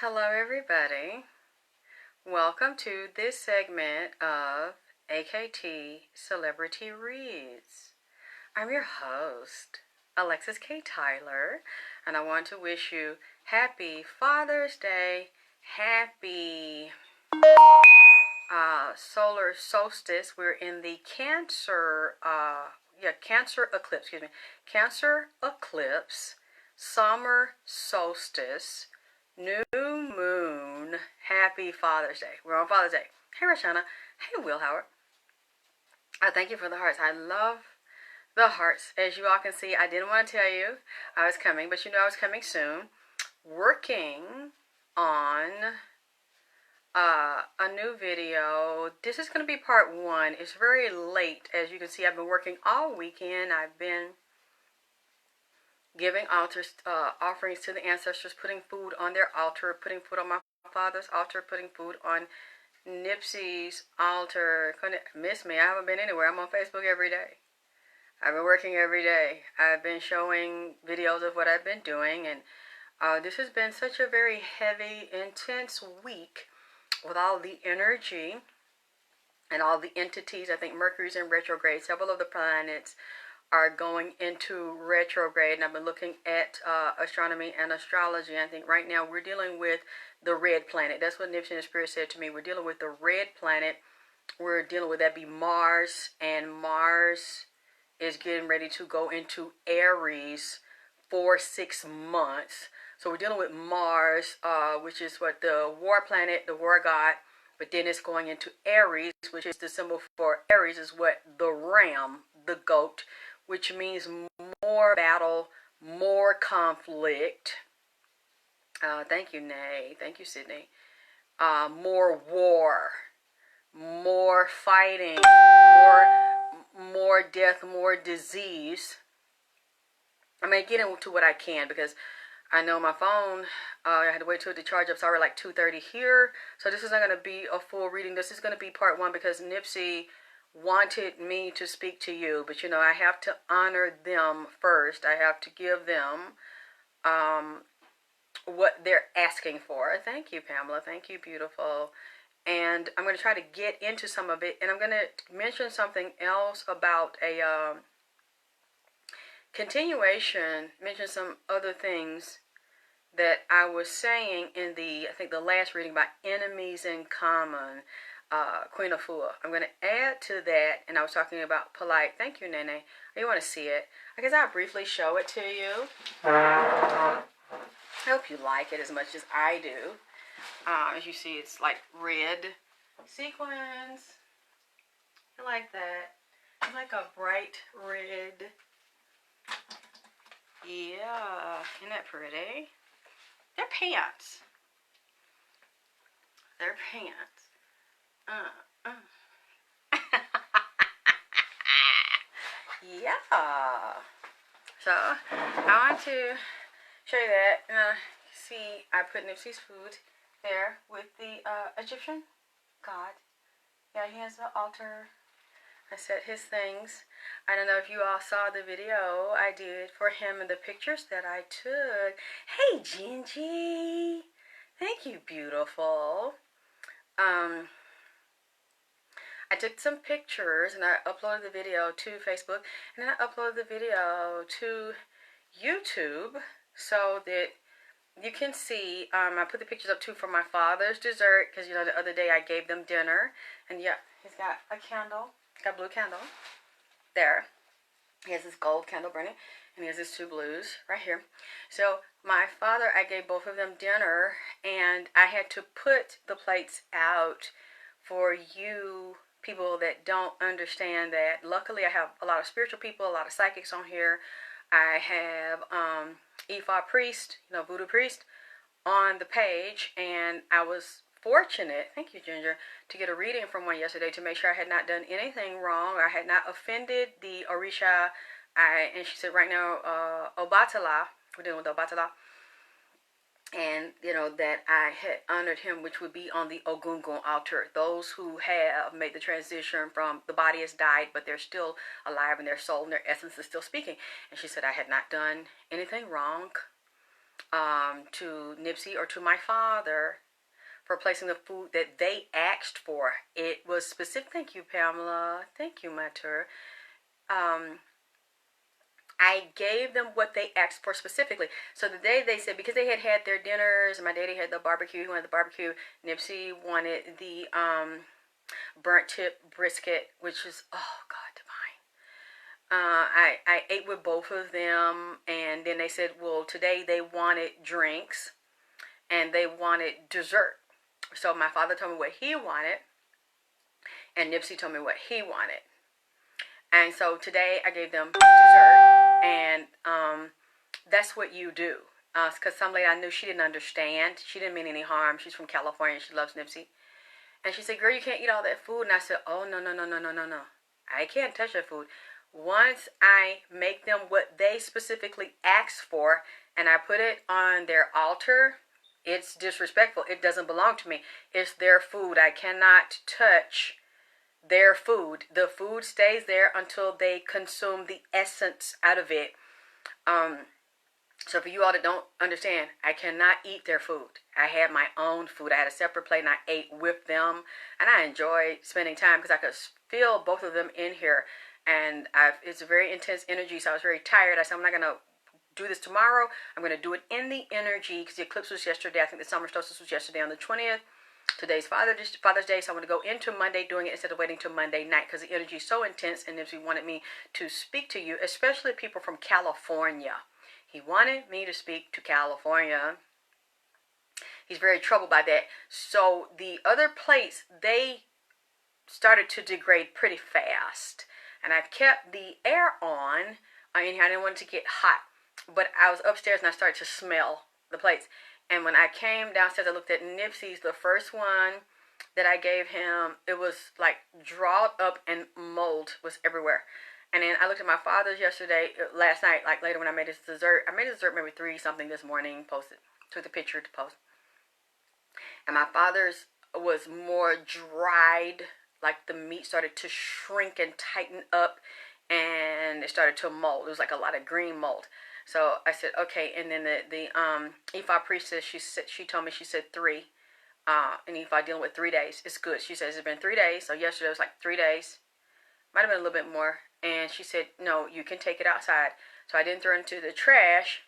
Hello, everybody. Welcome to this segment of AKT Celebrity Reads. I'm your host, Alexis K. Tyler, and I want to wish you happy Father's Day, happy solar solstice. We're in the Cancer eclipse, Cancer eclipse, summer solstice, new moon. Happy Father's Day. We're on Father's Day. Hey, Rashana. Hey, Will Howard. Thank you for the hearts. I love the hearts. As you all can see, I didn't want to tell you I was coming, but you know I was coming soon. Working on a new video. This is going to be part one. It's very late. As you can see, I've been working all weekend. I've been giving offerings to the ancestors, putting food on their altar, putting food on my father's altar, putting food on Nipsey's altar. Couldn't miss me. I haven't been anywhere. I'm on Facebook every day. I've been working every day. I've been showing videos of what I've been doing, and this has been such a very heavy, intense week with all the energy and all the entities. I think Mercury's in retrograde. Several of the planets are going into retrograde, and I've been looking at astronomy and astrology. I think right now we're dealing with the red planet. That's what Nipsey and the Spirit said to me. We're dealing with the red planet. We're dealing with that be Mars, and Mars is getting ready to go into Aries for 6 months. So we're dealing with Mars, which is what the war planet, the war god, but then it's going into Aries, which is the symbol for Aries is what the ram, the goat, which means more battle, more conflict. Thank you, Nay. Thank you, Sydney. More war, more fighting, more death, more disease. I'm going to get into what I can because I know my phone, I had to wait till the charge up. It's already like 2:30 here. So this is not going to be a full reading. This is going to be part one because Nipsey wanted me to speak to you. But, you know, I have to honor them first. I have to give them what they're asking for. Thank you, Pamela. Thank you, beautiful. And I'm going to try to get into some of it. And I'm going to mention something else about a continuation, mention some other things that I was saying in I think the last reading about enemies in common, Queen of Fua. I'm going to add to that, and I was talking about polite. Thank you, Nene. You want to see it? I guess I'll briefly show it to you. I hope you like it as much as I do. As you see, it's like red sequins. I like that. It's like a bright red. Yeah, isn't that pretty? They're pants. They're pants. Yeah. So, I want to show you that. See, I put Nipsey's food there with the Egyptian god. Yeah, he has an altar. I set his things. I don't know if you all saw the video I did for him and the pictures that I took. Hey, Gingy. Thank you, beautiful. I took some pictures and I uploaded the video to Facebook. And then I uploaded the video to YouTube so that you can see. I put the pictures up too for my father's dessert because, you know, the other day I gave them dinner. And yeah, he's got a candle. Got a blue candle there. He has this gold candle burning, and he has his two blues right here. So my father, I gave both of them dinner, and I had to put the plates out for you people that don't understand that. Luckily, I have a lot of spiritual people, a lot of psychics on here. I have Ifa priest, you know, voodoo priest, on the page, and I was fortunate, thank you, Ginger, to get a reading from one yesterday to make sure I had not done anything wrong. I had not offended the Orisha. And she said right now, Obatala, we're dealing with Obatala, and, you know, that I had honored him, which would be on the Ogungun altar. Those who have made the transition from the body has died, but they're still alive, and their soul and their essence is still speaking. And she said I had not done anything wrong. to Nipsey or to my father for placing the food that they asked for. It was specific. Thank you, Pamela. Thank you, Matur. I gave them what they asked for specifically. So the day they said, because they had had their dinners, my daddy had the barbecue, he wanted the barbecue, Nipsey wanted the burnt tip brisket, which is, oh God, divine. I ate with both of them, and then they said, well, today they wanted drinks, and they wanted dessert. So my father told me what he wanted, and Nipsey told me what he wanted. And so today I gave them dessert, and that's what you do. Because some lady I knew, she didn't understand. She didn't mean any harm. She's from California. She loves Nipsey. And she said, girl, you can't eat all that food. And I said, oh, no. I can't touch that food. Once I make them what they specifically asked for, and I put it on their altar, it's disrespectful. It doesn't belong to me. It's their food. I cannot touch their food. The food stays there until they consume the essence out of it. So for you all that don't understand, I cannot eat their food. I had my own food. I had a separate plate and I ate with them. And I enjoyed spending time because I could feel both of them in here. And it's a very intense energy, so I was very tired. I said, I'm not going to do this tomorrow. I'm going to do it in the energy because the eclipse was yesterday. I think the summer solstice was yesterday on the 20th. Today's Father's Day, so I'm going to go into Monday doing it instead of waiting till Monday night because the energy is so intense, and Nipsey wanted me to speak to you, especially people from California. He wanted me to speak to California. He's very troubled by that. So the other plates, they started to degrade pretty fast. And I kept the air on in here. I didn't want it to get hot. But I was upstairs and I started to smell the plates. And when I came downstairs, I looked at Nipsey's, the first one that I gave him. It was like drawed up and mold was everywhere. And then I looked at my father's last night, like later when I made his dessert. I made his dessert maybe 3-something this morning, posted, took the picture to post. And my father's was more dried, like the meat started to shrink and tighten up, and it started to mold. It was like a lot of green mold. So I said, okay. And then the Ifa priestess, she told me, she said 3. And Ifa dealing with 3 days. It's good. She says it's been 3 days. So yesterday was like 3 days. Might have been a little bit more. And she said, no, you can take it outside. So I didn't throw it into the trash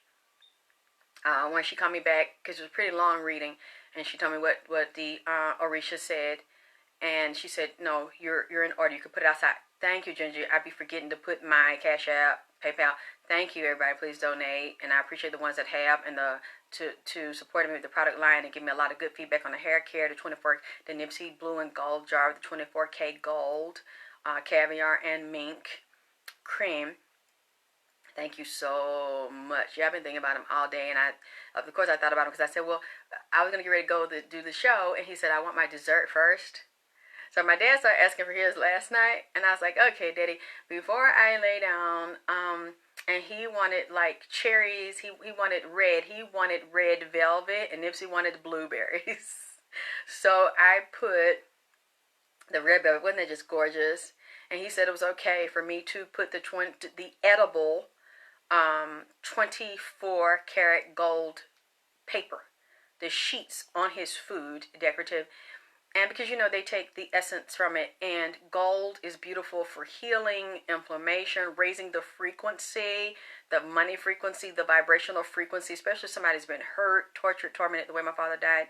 when she called me back, because it was a pretty long reading. And she told me what the Orisha said. And she said, no, you're in order. You can put it outside. Thank you, Ginger. I'd be forgetting to put my Cash App, PayPal. Thank you, everybody. Please donate. And I appreciate the ones that have, and to support me with the product line and give me a lot of good feedback on the hair care, the Nipsey blue and gold jar with the 24K gold, caviar and mink cream. Thank you so much. Yeah, I've been thinking about him all day, and of course I thought about him because I said, well, I was going to get ready to go do the show, and he said, I want my dessert first. So my dad started asking for his last night, and I was like, okay, Daddy, before I lay down, and he wanted like cherries, he wanted red velvet, and Nipsey wanted blueberries. So I put the red velvet, wasn't it just gorgeous? And he said it was okay for me to put the edible 24 karat gold paper, the sheets on his food, decorative. And because, you know, they take the essence from it. And gold is beautiful for healing, inflammation, raising the frequency, the money frequency, the vibrational frequency, especially if somebody's been hurt, tortured, tormented the way my father died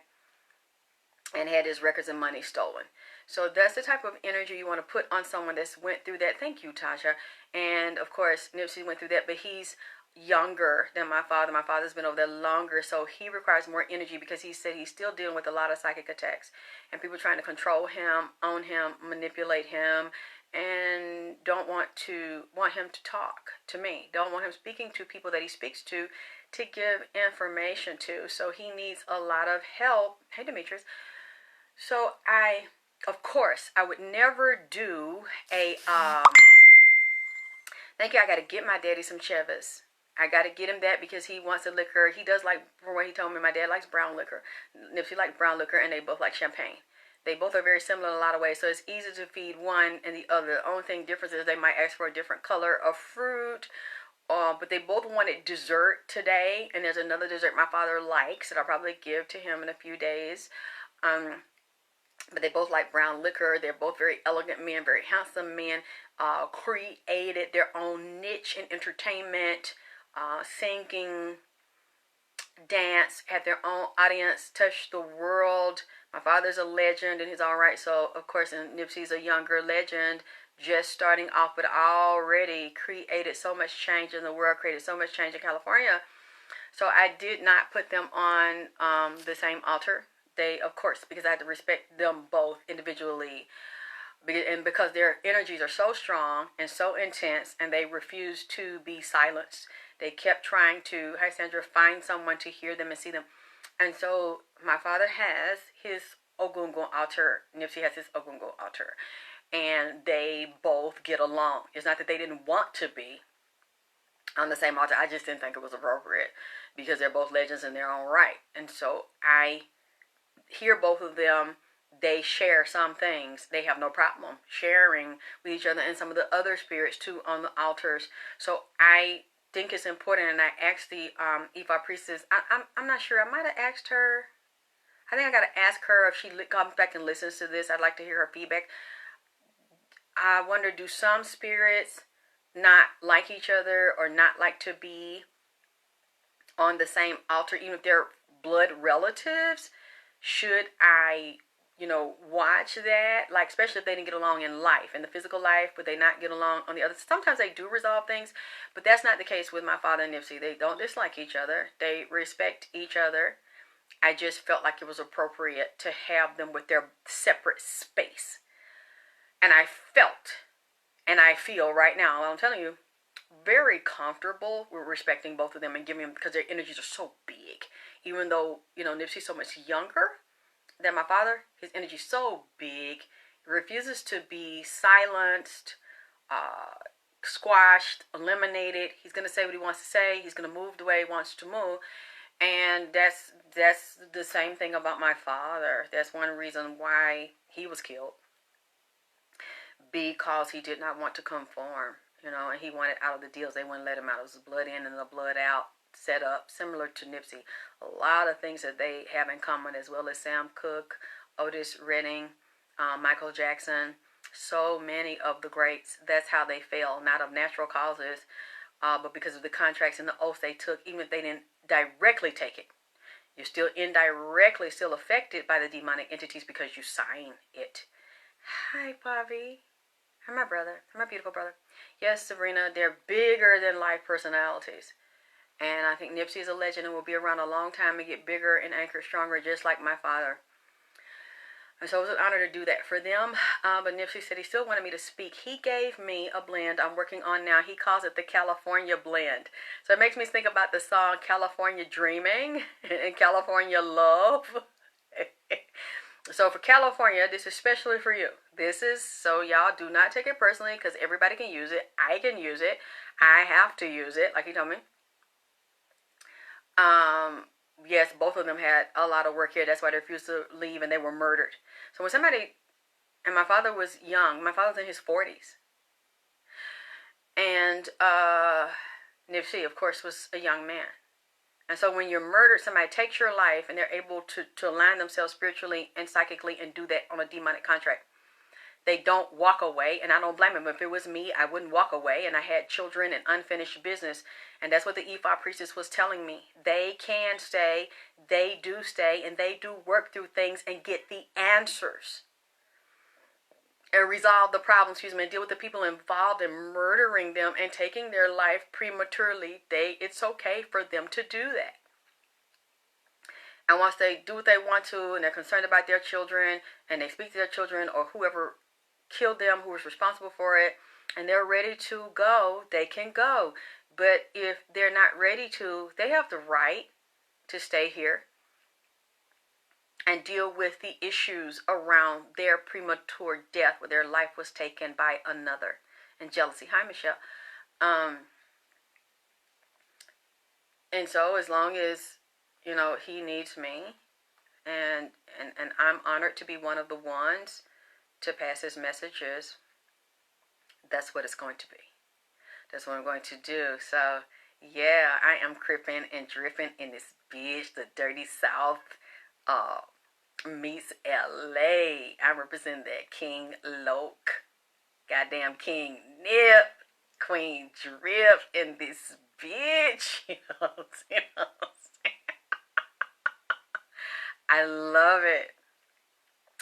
and had his records and money stolen. So that's the type of energy you want to put on someone that's went through that. Thank you, Tasha. And, of course, Nipsey went through that, but he's younger than my father. My father's been over there longer, so he requires more energy because he said he's still dealing with a lot of psychic attacks and people trying to control him, own him, manipulate him, and don't want him to talk to me. Don't want him speaking to people that he speaks to give information to. So he needs a lot of help. Hey, Demetrius. So of course, I would never do a thank you. I got to get my daddy some Chivas. I got to get him that because he wants a liquor. He does like, from what he told me, my dad likes brown liquor. Nipsey likes brown liquor, and they both like champagne. They both are very similar in a lot of ways, so it's easy to feed one and the other. The only thing difference is they might ask for a different color of fruit But they both wanted dessert today, and there's another dessert my father likes that I'll probably give to him in a few days. But they both like brown liquor. They're both very elegant men, very handsome men, created their own niche in entertainment, singing, dance, had their own audience, touched the world. My father's a legend in his own right. So, of course, and Nipsey's a younger legend, just starting off, but already created so much change in the world, created so much change in California. So I did not put them on the same altar. They, of course, because I had to respect them both individually, and because their energies are so strong and so intense, and they refuse to be silenced. They kept trying to, hi Sandra, find someone to hear them and see them. And so my father has his Ogungun altar. Nipsey has his Ogungun altar. And they both get along. It's not that they didn't want to be on the same altar. I just didn't think it was appropriate because they're both legends in their own right. And so I hear both of them. They share some things. They have no problem sharing with each other and some of the other spirits too on the altars. So I think it's important, and I asked the Ifa priestess. I'm not sure. I might have asked her. I think I got to ask her if she comes back and listens to this. I'd like to hear her feedback. I wonder, do some spirits not like each other or not like to be on the same altar, even if they're blood relatives? Should I, watch that? Like, especially if they didn't get along in life, in the physical life, would they not get along on the other? Sometimes they do resolve things, but that's not the case with my father and Nipsey. They don't dislike each other. They respect each other. I just felt like it was appropriate to have them with their separate space. And I felt, and I feel right now, I'm telling you, very comfortable with respecting both of them and giving them, because their energies are so big. Even though, Nipsey's so much younger than my father, his energy's so big. He refuses to be silenced, squashed, eliminated. He's going to say what he wants to say. He's going to move the way he wants to move. And that's the same thing about my father. That's one reason why he was killed. Because he did not want to conform, and he wanted out of the deals. They wouldn't let him out. It was blood in and the blood out set up, similar to Nipsey. A lot of things that they have in common, as well as Sam Cooke, Otis Redding, Michael Jackson, so many of the greats. That's how they fell, not of natural causes, but because of the contracts and the oaths they took, even if they didn't directly take it. You're still indirectly still affected by the demonic entities because you sign it. Hi, Bobby. Hi, my brother. Hi, my beautiful brother. Yes, Sabrina, they're bigger than life personalities. And I think Nipsey is a legend and will be around a long time and get bigger and anchor stronger, just like my father. And so it was an honor to do that for them. But Nipsey said he still wanted me to speak. He gave me a blend I'm working on now. He calls it the California blend. So it makes me think about the song California Dreaming and California Love. So for California, this is especially for you. This is, so y'all do not take it personally, because everybody can use it. I can use it. I have to use it, like he told me. Yes, both of them had a lot of work here. That's why they refused to leave, and they were murdered. So when somebody, and my father was young. My father was in his 40s. And Nipsey, of course, was a young man. And so when you're murdered, somebody takes your life and they're able to align themselves spiritually and psychically and do that on a demonic contract. They don't walk away, and I don't blame them. If it was me, I wouldn't walk away, and I had children and unfinished business. And that's what the Ifa priestess was telling me. They can stay, they do stay, and they do work through things and get the answers. And resolve the problems, and deal with the people involved in murdering them and taking their life prematurely. It's okay for them to do that. And once they do what they want to, and they're concerned about their children, and they speak to their children or whoever killed them, who was responsible for it, and they're ready to go, they can go. But if they're not ready to, they have the right to stay here and deal with the issues around their premature death, where their life was taken by another, and jealousy. Hi, Michelle. And so as long as, he needs me, and I'm honored to be one of the ones to pass his messages, that's what it's going to be. That's what I'm going to do. So, yeah, I am cripping and dripping in this bitch. The dirty South meets LA. I represent that King Loke. Goddamn King Nip. Queen Drip in this bitch. You know what I'm saying? I love it.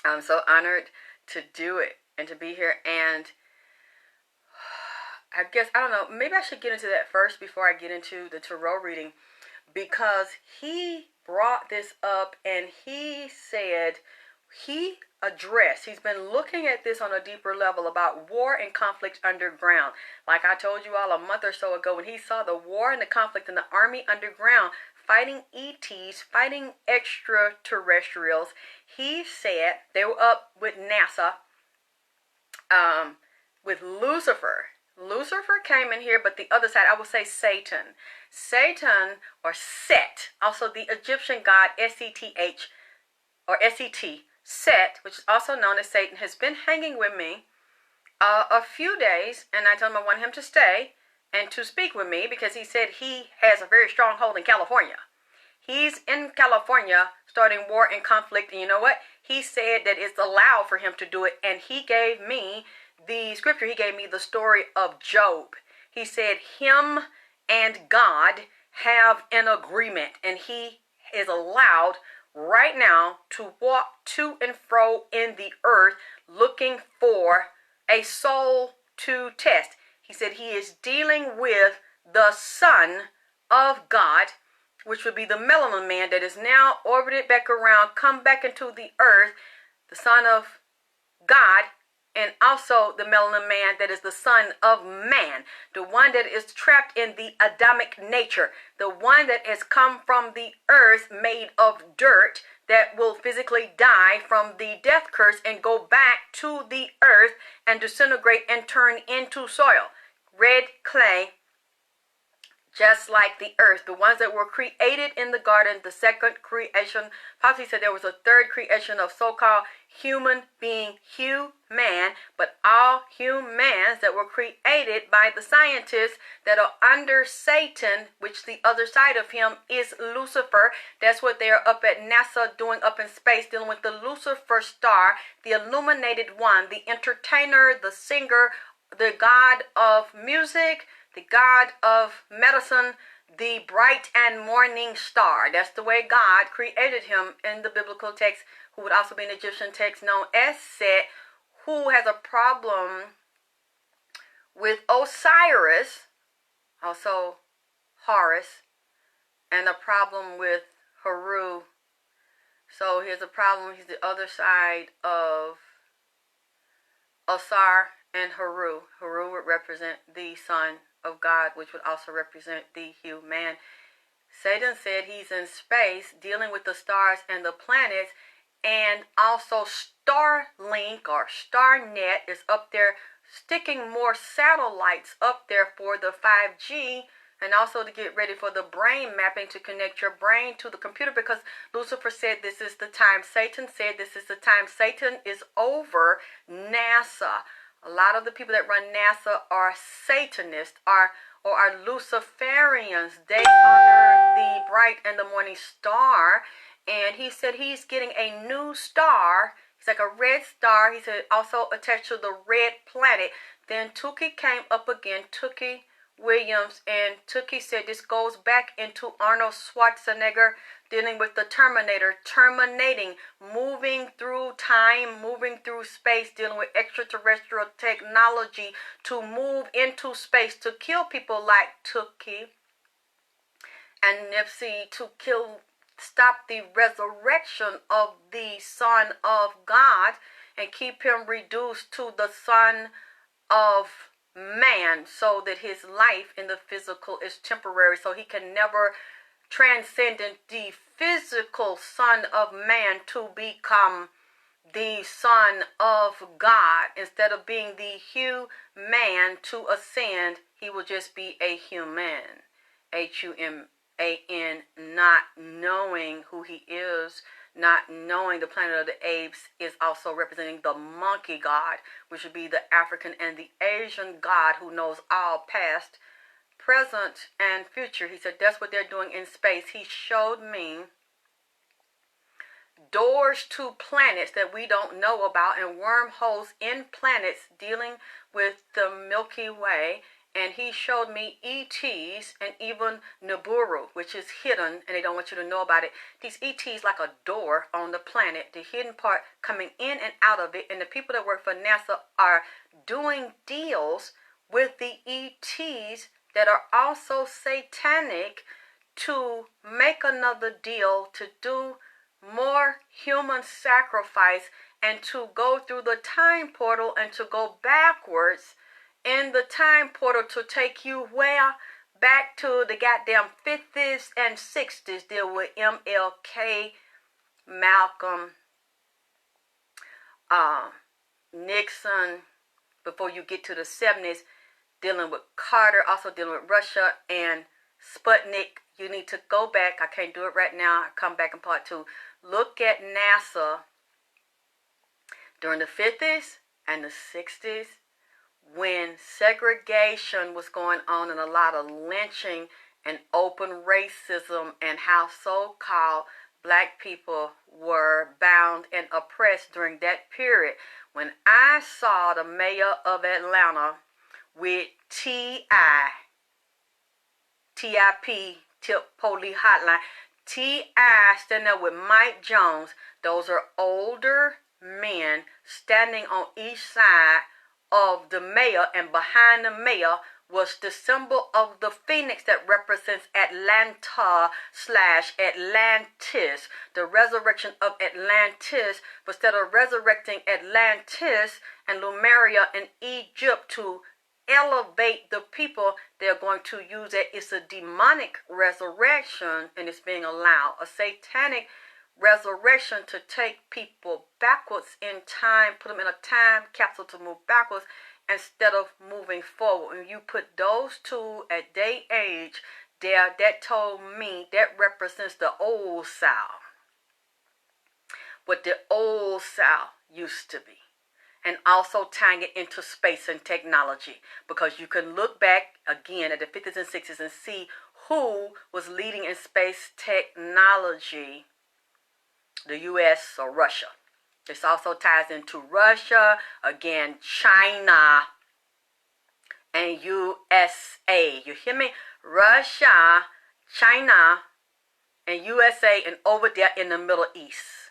I'm so honored to do it and to be here. And I guess, I don't know, maybe I should get into that first before I get into the tarot reading, because he brought this up and he said, he's been looking at this on a deeper level about war and conflict underground. Like I told you all a month or so ago, when he saw the war and the conflict in the army underground, fighting ETs, fighting extraterrestrials, he said they were up with NASA, with Lucifer. Lucifer came in here, but the other side, I would say Satan. Satan, or Set, also the Egyptian god S-E-T-H, or S-E-T, Set, which is also known as Satan, has been hanging with me a few days, and I told him I want him to stay and to speak with me, because he said he has a very strong hold in California. He's in California starting war and conflict, and you know what? He said that it's allowed for him to do it, and he gave me the scripture. He gave me the story of Job. He said him and God have an agreement, and he is allowed right now to walk to and fro in the earth looking for a soul to test. He said he is dealing with the Son of God, which would be the melanin man that is now orbited back around, come back into the earth, the Son of God, and also the melanin man that is the son of man, the one that is trapped in the Adamic nature, the one that has come from the earth made of dirt, that will physically die from the death curse and go back to the earth and disintegrate and turn into soil, red clay, just like the earth. The ones that were created in the garden, the second creation, possibly said there was a third creation of so-called human being, human, but all humans that were created by the scientists that are under Satan, which the other side of him is Lucifer. That's what they're up at NASA doing up in space, dealing with the Lucifer star, the illuminated one, the entertainer, the singer, the god of music, the god of medicine, the bright and morning star. That's the way God created him in the biblical text, who would also be an Egyptian text known as Set, who has a problem with Osiris, also Horus, and a problem with Haru. So here's a problem. He's the other side of Osar and Haru. Haru would represent the son of God, which would also represent the human. Satan said he's in space dealing with the stars and the planets, and also Starlink or Starnet is up there sticking more satellites up there for the 5G, and also to get ready for the brain mapping to connect your brain to the computer, because Lucifer said this is the time. Satan said this is the time. Satan is over NASA. A lot of the people that run NASA are Satanists, or are Luciferians. They honor the bright and the morning star. And he said he's getting a new star. It's like a red star. He said also attached to the red planet. Then Tukey came up again, Tukey Williams, and Tukey said this goes back into Arnold Schwarzenegger dealing with the Terminator, terminating, moving through time, moving through space, dealing with extraterrestrial technology to move into space to kill people like Tukey and Nipsey, to stop the resurrection of the Son of God and keep him reduced to the Son of man, so that his life in the physical is temporary, so he can never transcend the physical Son of man to become the Son of God. Instead of being the human to ascend, he will just be a human, Human, not knowing who he is, not knowing the Planet of the Apes is also representing the monkey god, which would be the African and the Asian god who knows all past, present, and future. He said that's what they're doing in space. He showed me doors to planets that we don't know about and wormholes in planets dealing with the Milky Way. And he showed me ETs and even Nibiru, which is hidden and they don't want you to know about it. These ETs like a door on the planet, the hidden part coming in and out of it. And the people that work for NASA are doing deals with the ETs that are also satanic to make another deal to do more human sacrifice and to go through the time portal and to go backwards in the time portal to take you where? Back to the goddamn 50s and 60s, deal with MLK, Malcolm, Nixon, before you get to the 70s, dealing with Carter, also dealing with Russia and Sputnik. You need to go back. I can't do it right now. I'll come back in part 2. Look at NASA during the 50s and the 60s when segregation was going on and a lot of lynching and open racism and how so-called black people were bound and oppressed during that period. When I saw the mayor of Atlanta with TIP, Tip Police Hotline, T.I. standing there with Mike Jones. Those are older men standing on each side of the mayor, and behind the mayor was the symbol of the phoenix that represents Atlanta/Atlantis, the resurrection of Atlantis. But instead of resurrecting Atlantis and Lemuria and Egypt to elevate the people, they're going to use it. It's a demonic resurrection, and it's being allowed. A satanic resurrection to take people backwards in time, put them in a time capsule to move backwards instead of moving forward. When you put those two at their age there, that told me that represents the old South, what the old South used to be. And also tying it into space and technology, because you can look back again at the 50s and 60s and see who was leading in space technology, the U.S. or Russia. This also ties into Russia, again, China, and USA. You hear me? Russia, China, and USA, and over there in the Middle East.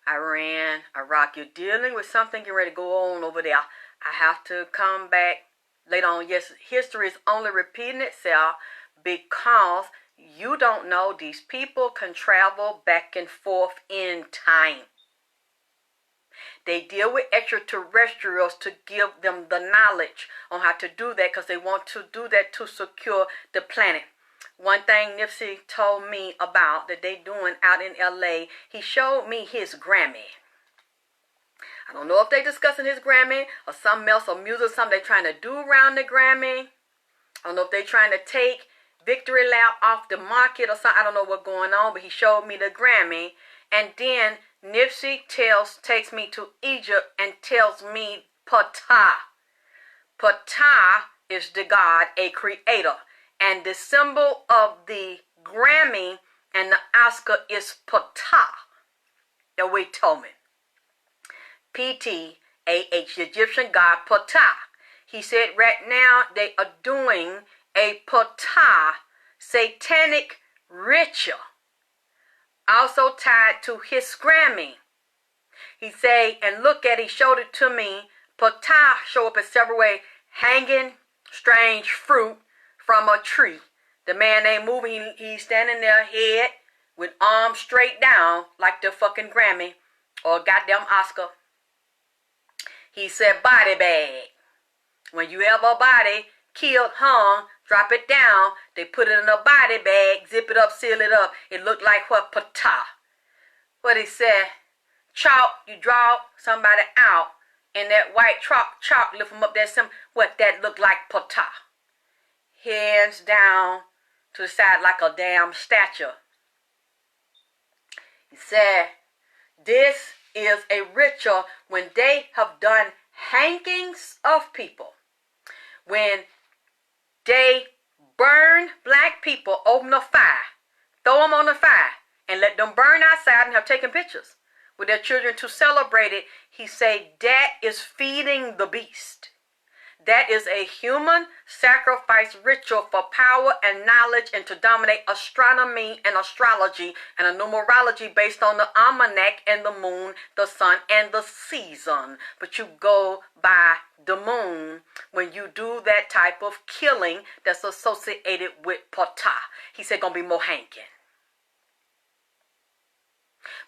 Iran, Iraq, you're dealing with something getting ready to go on over there. I have to come back later on. Yes, history is only repeating itself because you don't know these people can travel back and forth in time. They deal with extraterrestrials to give them the knowledge on how to do that because they want to do that to secure the planet. One thing Nipsey told me about that they doing out in LA, he showed me his Grammy. I don't know if they discussing his Grammy or something else or music or something they trying to do around the Grammy. I don't know if they trying to take Victory Lap off the market or something. I don't know what's going on, but he showed me the Grammy. And then Nipsey takes me to Egypt and tells me Ptah. Ptah is the god, a creator. And the symbol of the Grammy and the Oscar is Ptah. That way told me. P-T-A-H, the Egyptian god Ptah. He said right now they are doing a Ptah satanic ritual. Also tied to his Grammy. He said, and look at, he showed it to me. Ptah show up in several ways. Hanging strange fruit from a tree. The man ain't moving. He's standing there, head with arms straight down like the fucking Grammy or goddamn Oscar. He said body bag. When you have a body killed, hung, drop it down, they put it in a body bag, zip it up, seal it up. It looked like what? Ptah. What he said, chalk, you draw somebody out in that white chalk, lift them up, that what that looked like. Ptah. Hands down, to the side like a damn statue. He said, this is a ritual when they have done hangings of people. When they burn black people, open a fire, throw them on the fire, and let them burn outside and have taken pictures with their children to celebrate it. He said that is feeding the beast. That is a human sacrifice ritual for power and knowledge and to dominate astronomy and astrology and a numerology based on the almanac and the moon, the sun, and the season. But you go by the moon when you do that type of killing that's associated with Ptah. He said gonna be more hanging.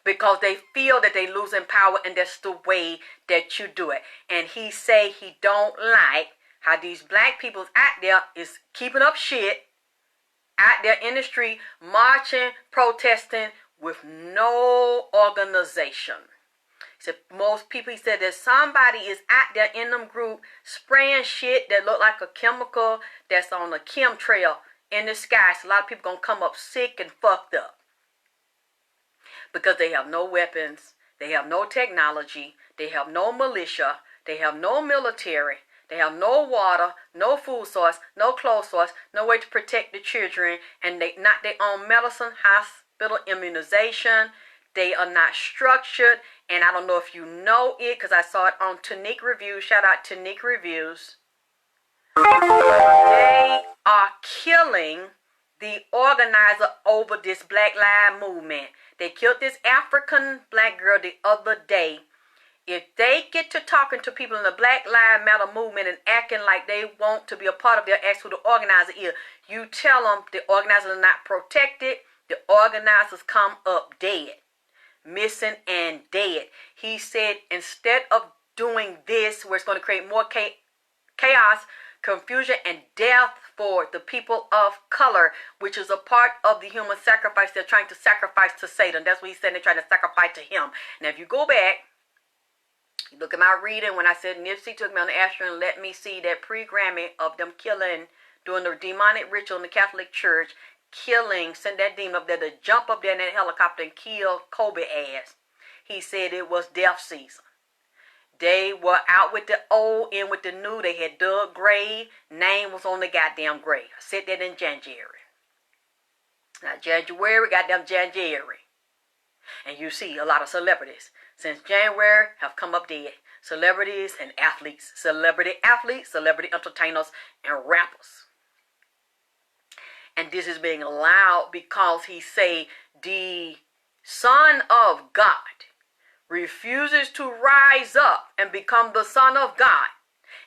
Because they feel that they losing power and that's the way that you do it. And he say he don't like how these black people out there is keeping up shit out there in the street, marching, protesting with no organization. He said most people, he said that somebody is out there in them group spraying shit that look like a chemical that's on a chemtrail in the sky. So a lot of people gonna come up sick and fucked up. Because they have no weapons, they have no technology, they have no militia, they have no military, they have no water, no food source, no clothes source, no way to protect the children, and they not their own medicine, hospital, immunization. They are not structured, and I don't know if you know it because I saw it on Tanique Reviews. Shout out to Tanique Reviews. They are killing the organizer over this Black Lives Movement. They killed this African black girl the other day. If they get to talking to people in the Black Lives Matter movement and acting like they want to be a part of their ask who the organizer is, you tell them the organizers are not protected. The organizers come up dead, missing and dead. He said instead of doing this where it's going to create more chaos, confusion, and death for the people of color, which is a part of the human sacrifice. They're trying to sacrifice to Satan. That's what he said. They're trying to sacrifice to him. Now, if you go back, you look at my reading when I said Nipsey took me on the astral and let me see that pre-Grammy of them killing, doing the demonic ritual in the Catholic Church, killing, send that demon up there to jump up there in that helicopter and kill Kobe ass. He said it was death season. They were out with the old, in with the new. They had dug grave. Name was on the goddamn grave. I said that in January. Now, January, goddamn January. And you see a lot of celebrities since January have come up dead. Celebrities and athletes. Celebrity athletes, celebrity entertainers, and rappers. And this is being allowed because he say the Son of God refuses to rise up and become the Son of God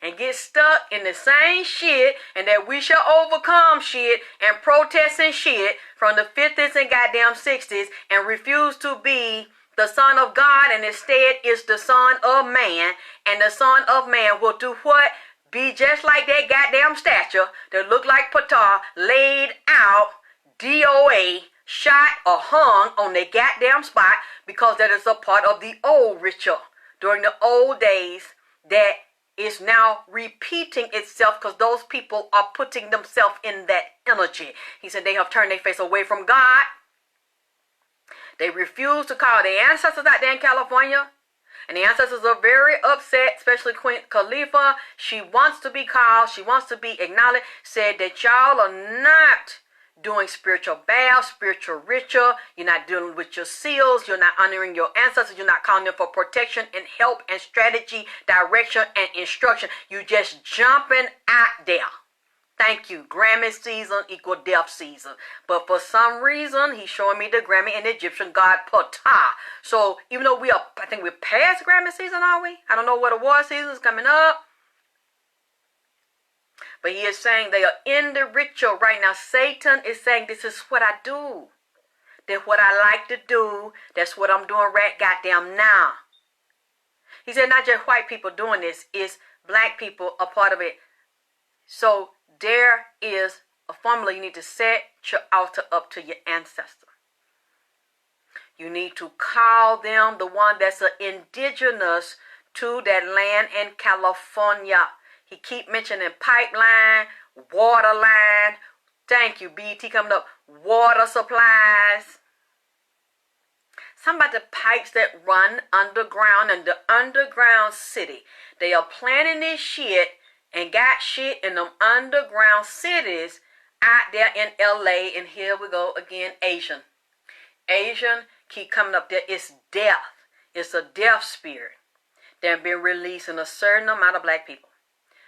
and get stuck in the same shit, and that we shall overcome shit and protest and shit from the 50s and goddamn 60s and refuse to be the Son of God and instead is the Son of Man, and the Son of Man will do what? Be just like that goddamn statue that looked like Ptah, laid out, DOA, shot or hung on their goddamn spot, because that is a part of the old ritual during the old days that is now repeating itself because those people are putting themselves in that energy. He said they have turned their face away from God. They refuse to call their ancestors out there in California. And the ancestors are very upset, especially Queen Khalifa. She wants to be called. She wants to be acknowledged. Said that y'all are not doing spiritual baths, spiritual ritual. You're not dealing with your seals. You're not honoring your ancestors. You're not calling them for protection and help and strategy, direction and instruction. You just jumping out there. Thank you. Grammy season equal death season. But for some reason, he's showing me the Grammy and the Egyptian god Ptah. So even though I think we're past Grammy season, are we? I don't know what award season is coming up. But he is saying they are in the ritual right now. Satan is saying this is what I do. That's what I like to do. That's what I'm doing right goddamn now. He said not just white people doing this. It's black people a part of it. So there is a formula. You need to set your altar up to your ancestor. You need to call them the one that's indigenous to that land in California. He keep mentioning pipeline, water line, Thank you, BT coming up. Water supplies. Some about the pipes that run underground in the underground city. They are planning this shit and got shit in them underground cities out there in LA. And here we go again, Asian keep coming up there. It's death. It's a death spirit. They've been releasing a certain amount of black people.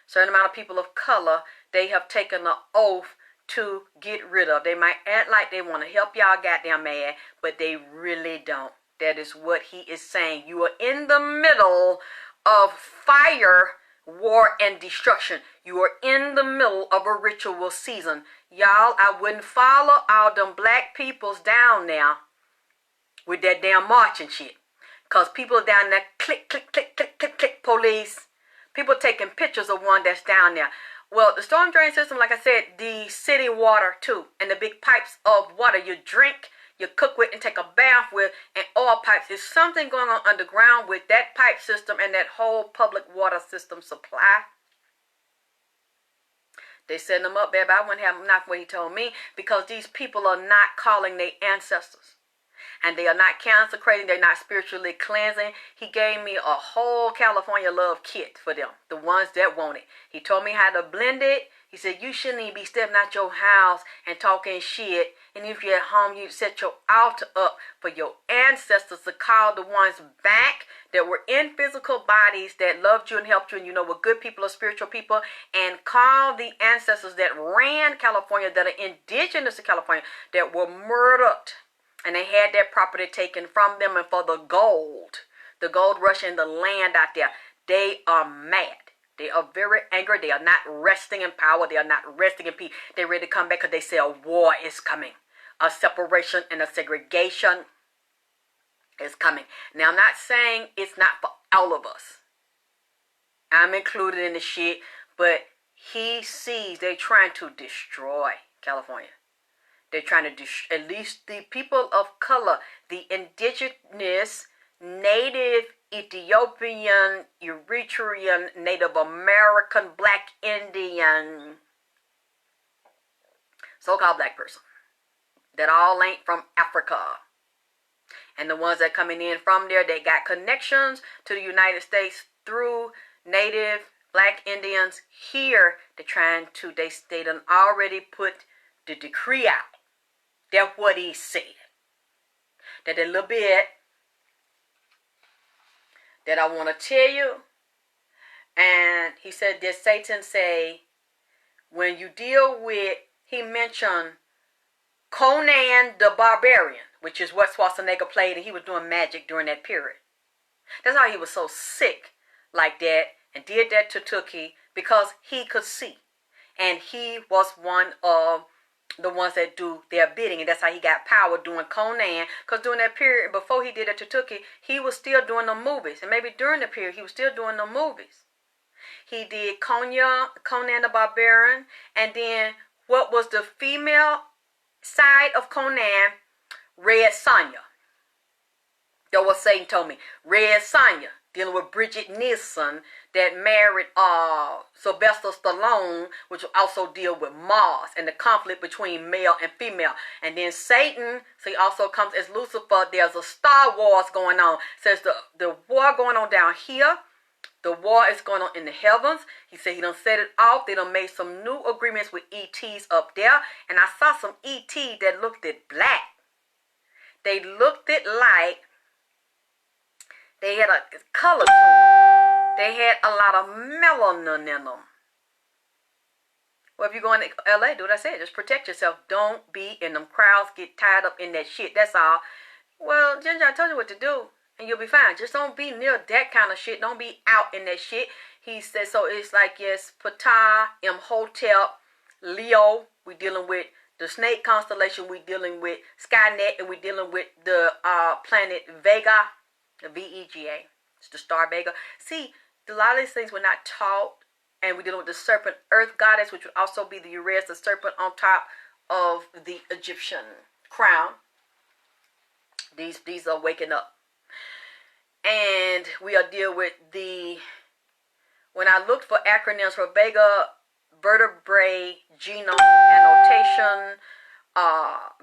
Certain amount of people of color, they have taken an oath to get rid of. They might act like they want to help y'all goddamn mad, but they really don't. That is what he is saying. You are in the middle of fire, war, and destruction. You are in the middle of a ritual season. Y'all, I wouldn't follow all them black peoples down there with that damn marching shit. Because people down there, click, click, click, click, click, click, police. People taking pictures of one that's down there. Well, the storm drain system, like I said, the city water too, and the big pipes of water you drink, you cook with, and take a bath with, and oil pipes. There's something going on underground with that pipe system and that whole public water system supply. They setting them up, baby. I wouldn't have not what he told me, because these people are not calling their ancestors. And they are not consecrating. They're not spiritually cleansing. He gave me a whole California love kit for them, the ones that want it. He told me how to blend it. He said, you shouldn't even be stepping out your house and talking shit. And if you're at home, you set your altar up for your ancestors to call the ones back that were in physical bodies that loved you and helped you, and you know were good people or spiritual people, and call the ancestors that ran California, that are indigenous to California, that were murdered. And they had that property taken from them, and for the gold rush in the land out there, they are mad. They are very angry. They are not resting in power. They are not resting in peace. They're ready to come back because they say a war is coming. A separation and a segregation is coming. Now, I'm not saying it's not for all of us. I'm included in the shit, but he sees they're trying to destroy California. They're trying to at least the people of color, the indigenous, native, Ethiopian, Eritrean, Native American, Black Indian, so-called black person, that all ain't from Africa. And the ones that coming in from there, they got connections to the United States through Native Black Indians here. They're trying to, they done already put the decree out. That's what he said. That a little bit that I want to tell you. And he said, did Satan say, when you deal with, he mentioned Conan the Barbarian, which is what Schwarzenegger played, and he was doing magic during that period. That's how he was so sick like that and did that to Tookie, because he could see. And he was one of the ones that do their bidding, and that's how he got power doing Conan, because during that period, before he did it to Tookie, he was still doing the movies, and maybe during the period, he was still doing the movies. He did Conan the Barbarian, and then what was the female side of Conan? Red Sonja. That's what Satan told me. Red Sonja, dealing with Bridget Nielsen, that married Sylvester Stallone, which will also deal with Mars and the conflict between male and female. And then Satan, so he also comes as Lucifer. There's a Star Wars going on. Says the war going on down here. The war is going on in the heavens. He said he done set it off. They done made some new agreements with ETs up there. And I saw some ET that looked at black. They looked at like they had a color to them. They had a lot of melanin in them. Well, if you're going to LA, do what I said. Just protect yourself. Don't be in them crowds. Get tied up in that shit. That's all. Well, Ginger, I told you what to do, and you'll be fine. Just don't be near that kind of shit. Don't be out in that shit. He said, so it's like, yes, Ptah, Imhotep, Leo. We're dealing with the snake constellation. We're dealing with Skynet, and we're dealing with the planet Vega, the Vega. It's the star Vega. See, a lot of these things were not taught, and we're dealing with the serpent earth goddess, which would also be the Uranus, the serpent on top of the Egyptian crown. These are waking up. And we are dealing with when I looked for acronyms for Vega, vertebrae, genome, and mutation,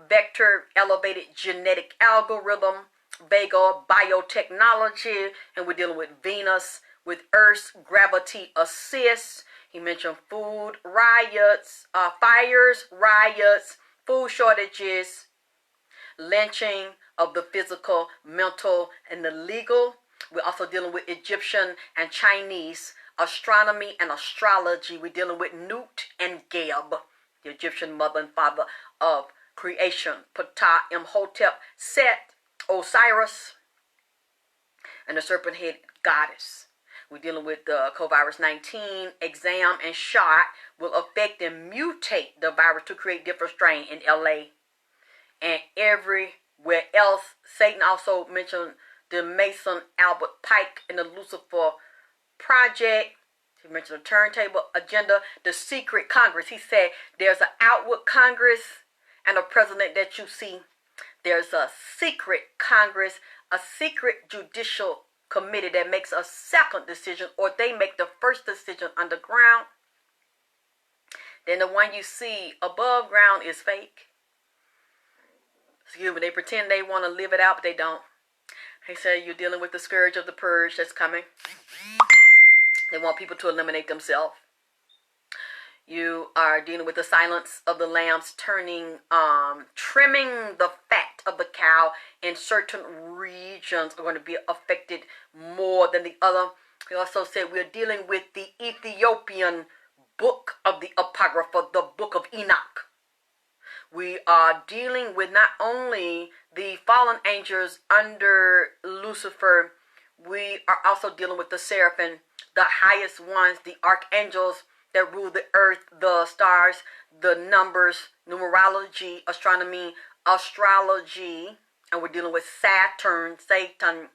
vector elevated genetic algorithm, Vega biotechnology, and we're dealing with Venus with Earth's gravity assist. He mentioned food riots, fires, riots, food shortages, lynching of the physical, mental, and the legal. We're also dealing with Egyptian and Chinese astronomy and astrology. We're dealing with Nut and Geb, the Egyptian mother and father of creation. Ptah, Imhotep, Set, Osiris, and the serpent-headed goddess. We're dealing with the COVID-19, exam, and shot will affect and mutate the virus to create different strain in LA and everywhere else. Satan also mentioned the Mason Albert Pike and the Lucifer Project. He mentioned the turntable agenda, the secret Congress. He said there's an outward Congress and a president that you see. There's a secret Congress, a secret judicial committee that makes a second decision, or they make the first decision underground. Then the one you see above ground is fake. Excuse me, they pretend they want to live it out, but they don't. He said you're dealing with the scourge of the purge that's coming. They want people to eliminate themselves. You are dealing with the silence of the lambs, trimming the fat of the cow in certain regions are going to be affected more than the other. He also said we're dealing with the Ethiopian book of the Apocrypha, the book of Enoch. We are dealing with not only the fallen angels under Lucifer, we are also dealing with the seraphim, the highest ones, the archangels that rule the earth, the stars, the numbers, numerology, astronomy, astrology, and we're dealing with Satan,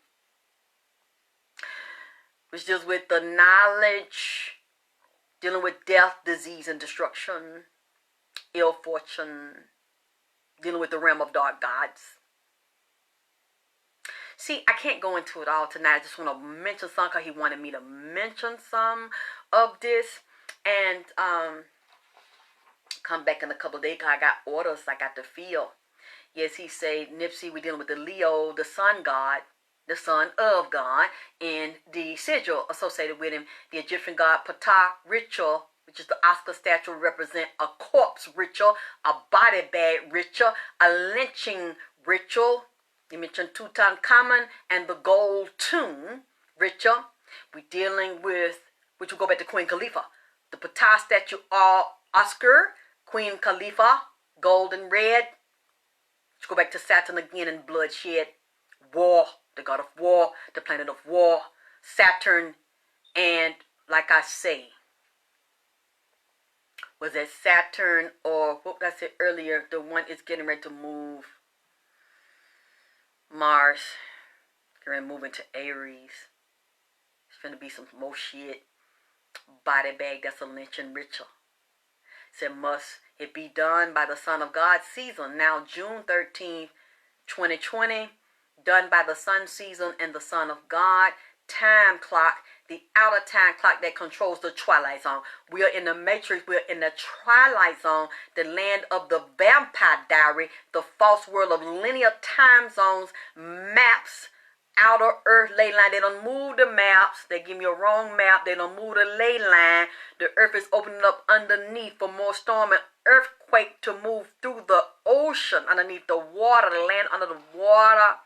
which deals with the knowledge, dealing with death, disease, and destruction, ill fortune, dealing with the realm of dark gods. See, I can't go into it all tonight. I just want to mention some because he wanted me to mention some of this. And come back in a couple of days because I got orders I got to feel. Yes, he said, Nipsey, we're dealing with the Leo, the sun god, the son of God, and the sigil associated with him, the Egyptian god Ptah ritual, which is the Oscar statue, represent a corpse ritual, a body bag ritual, a lynching ritual. You mentioned Tutankhamun and the gold tomb ritual. We're dealing with, which will go back to Queen Khalifa, the Ptah statue, Oscar, Queen Khalifa, gold and red. Let's go back to Saturn again and bloodshed, war, the god of war, the planet of war, Saturn, and like I say, was it Saturn or what did I say earlier? The one is getting ready to move. Mars, getting ready to move into Aries. It's going to be some more shit. Body bag, that's a lynching ritual. Said must it be done by the Son of God season. Now June 13th, 2020. Done by the sun season and the Son of God. Time clock, the outer time clock that controls the twilight zone. We are in the matrix. We're in the twilight zone, the land of the vampire diary, the false world of linear time zones, maps, outer earth ley line. They don't move the maps. They give me a wrong map. They don't move the ley line. The earth is opening up underneath for more storm and earthquake to move through the ocean, underneath the water, the land under the water.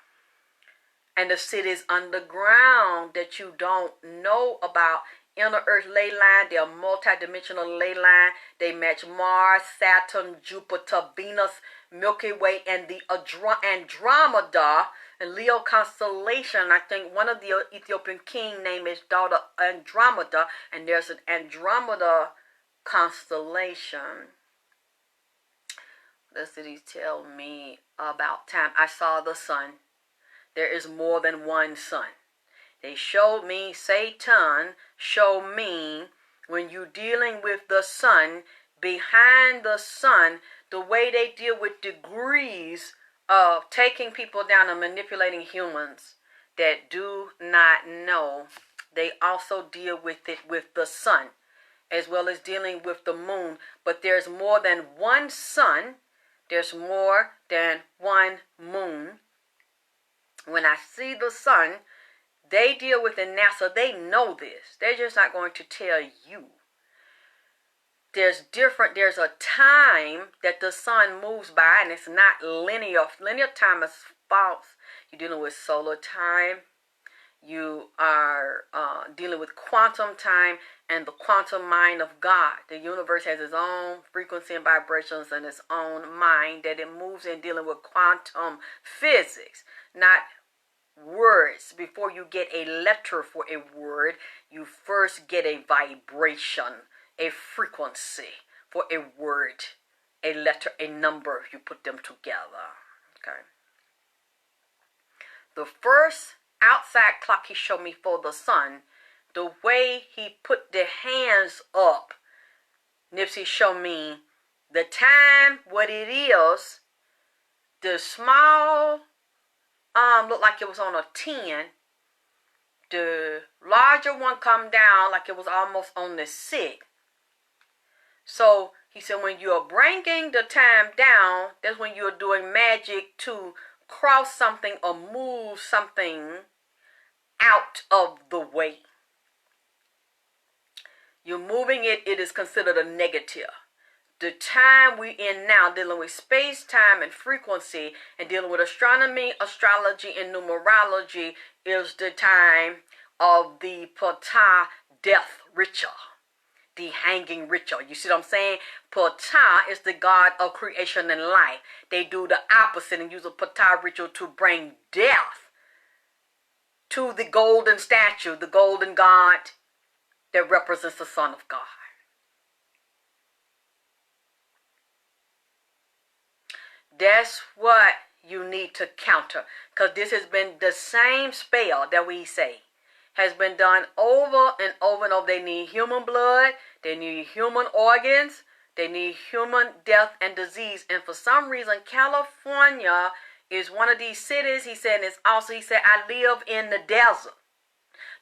And the cities underground that you don't know about. Inner earth ley line, they are multi-dimensional ley line. They match Mars, Saturn, Jupiter, Venus, Milky Way, and the Andromeda and Leo constellation. I think one of the Ethiopian king named his daughter Andromeda, and there's an Andromeda constellation. What did he tell me about time? I saw the sun. There is more than one sun. They showed me, Satan showed me, when you're dealing with the sun, behind the sun, the way they deal with degrees of taking people down and manipulating humans that do not know. They also deal with it with the sun. as well as dealing with the moon. But there's more than one sun. There's more than one moon. When I see the sun, they deal with it now, so they know this. They're just not going to tell you. There's a time that the sun moves by, and it's not linear. Linear time is false. You're dealing with solar time. You are dealing with quantum time and the quantum mind of God. The universe has its own frequency and vibrations and its own mind that it moves in, dealing with quantum physics, not words. Before you get a letter for a word, you first get a vibration, a frequency for a word, a letter, a number. You put them together. Okay. The first outside clock he showed me for the sun, the way he put the hands up, Nipsey showed me the time, what it is. The small looked like it was on a 10. The larger one come down like it was almost on the 6. So he said when you're bringing the time down, that's when you're doing magic to cross something or move something out of the way. You're moving it, it is considered a negative. The time we're in now, dealing with space, time, and frequency, and dealing with astronomy, astrology, and numerology, is the time of the Ptah death ritual, the hanging ritual. You see what I'm saying? Ptah is the god of creation and life. They do the opposite and use a Ptah ritual to bring death to the golden statue, the golden god that represents the Son of God. That's what you need to counter, because this has been the same spell that we say has been done over and over and over. They need human blood, they need human organs, they need human death and disease. And for some reason, California is one of these cities. He said, I live in the desert.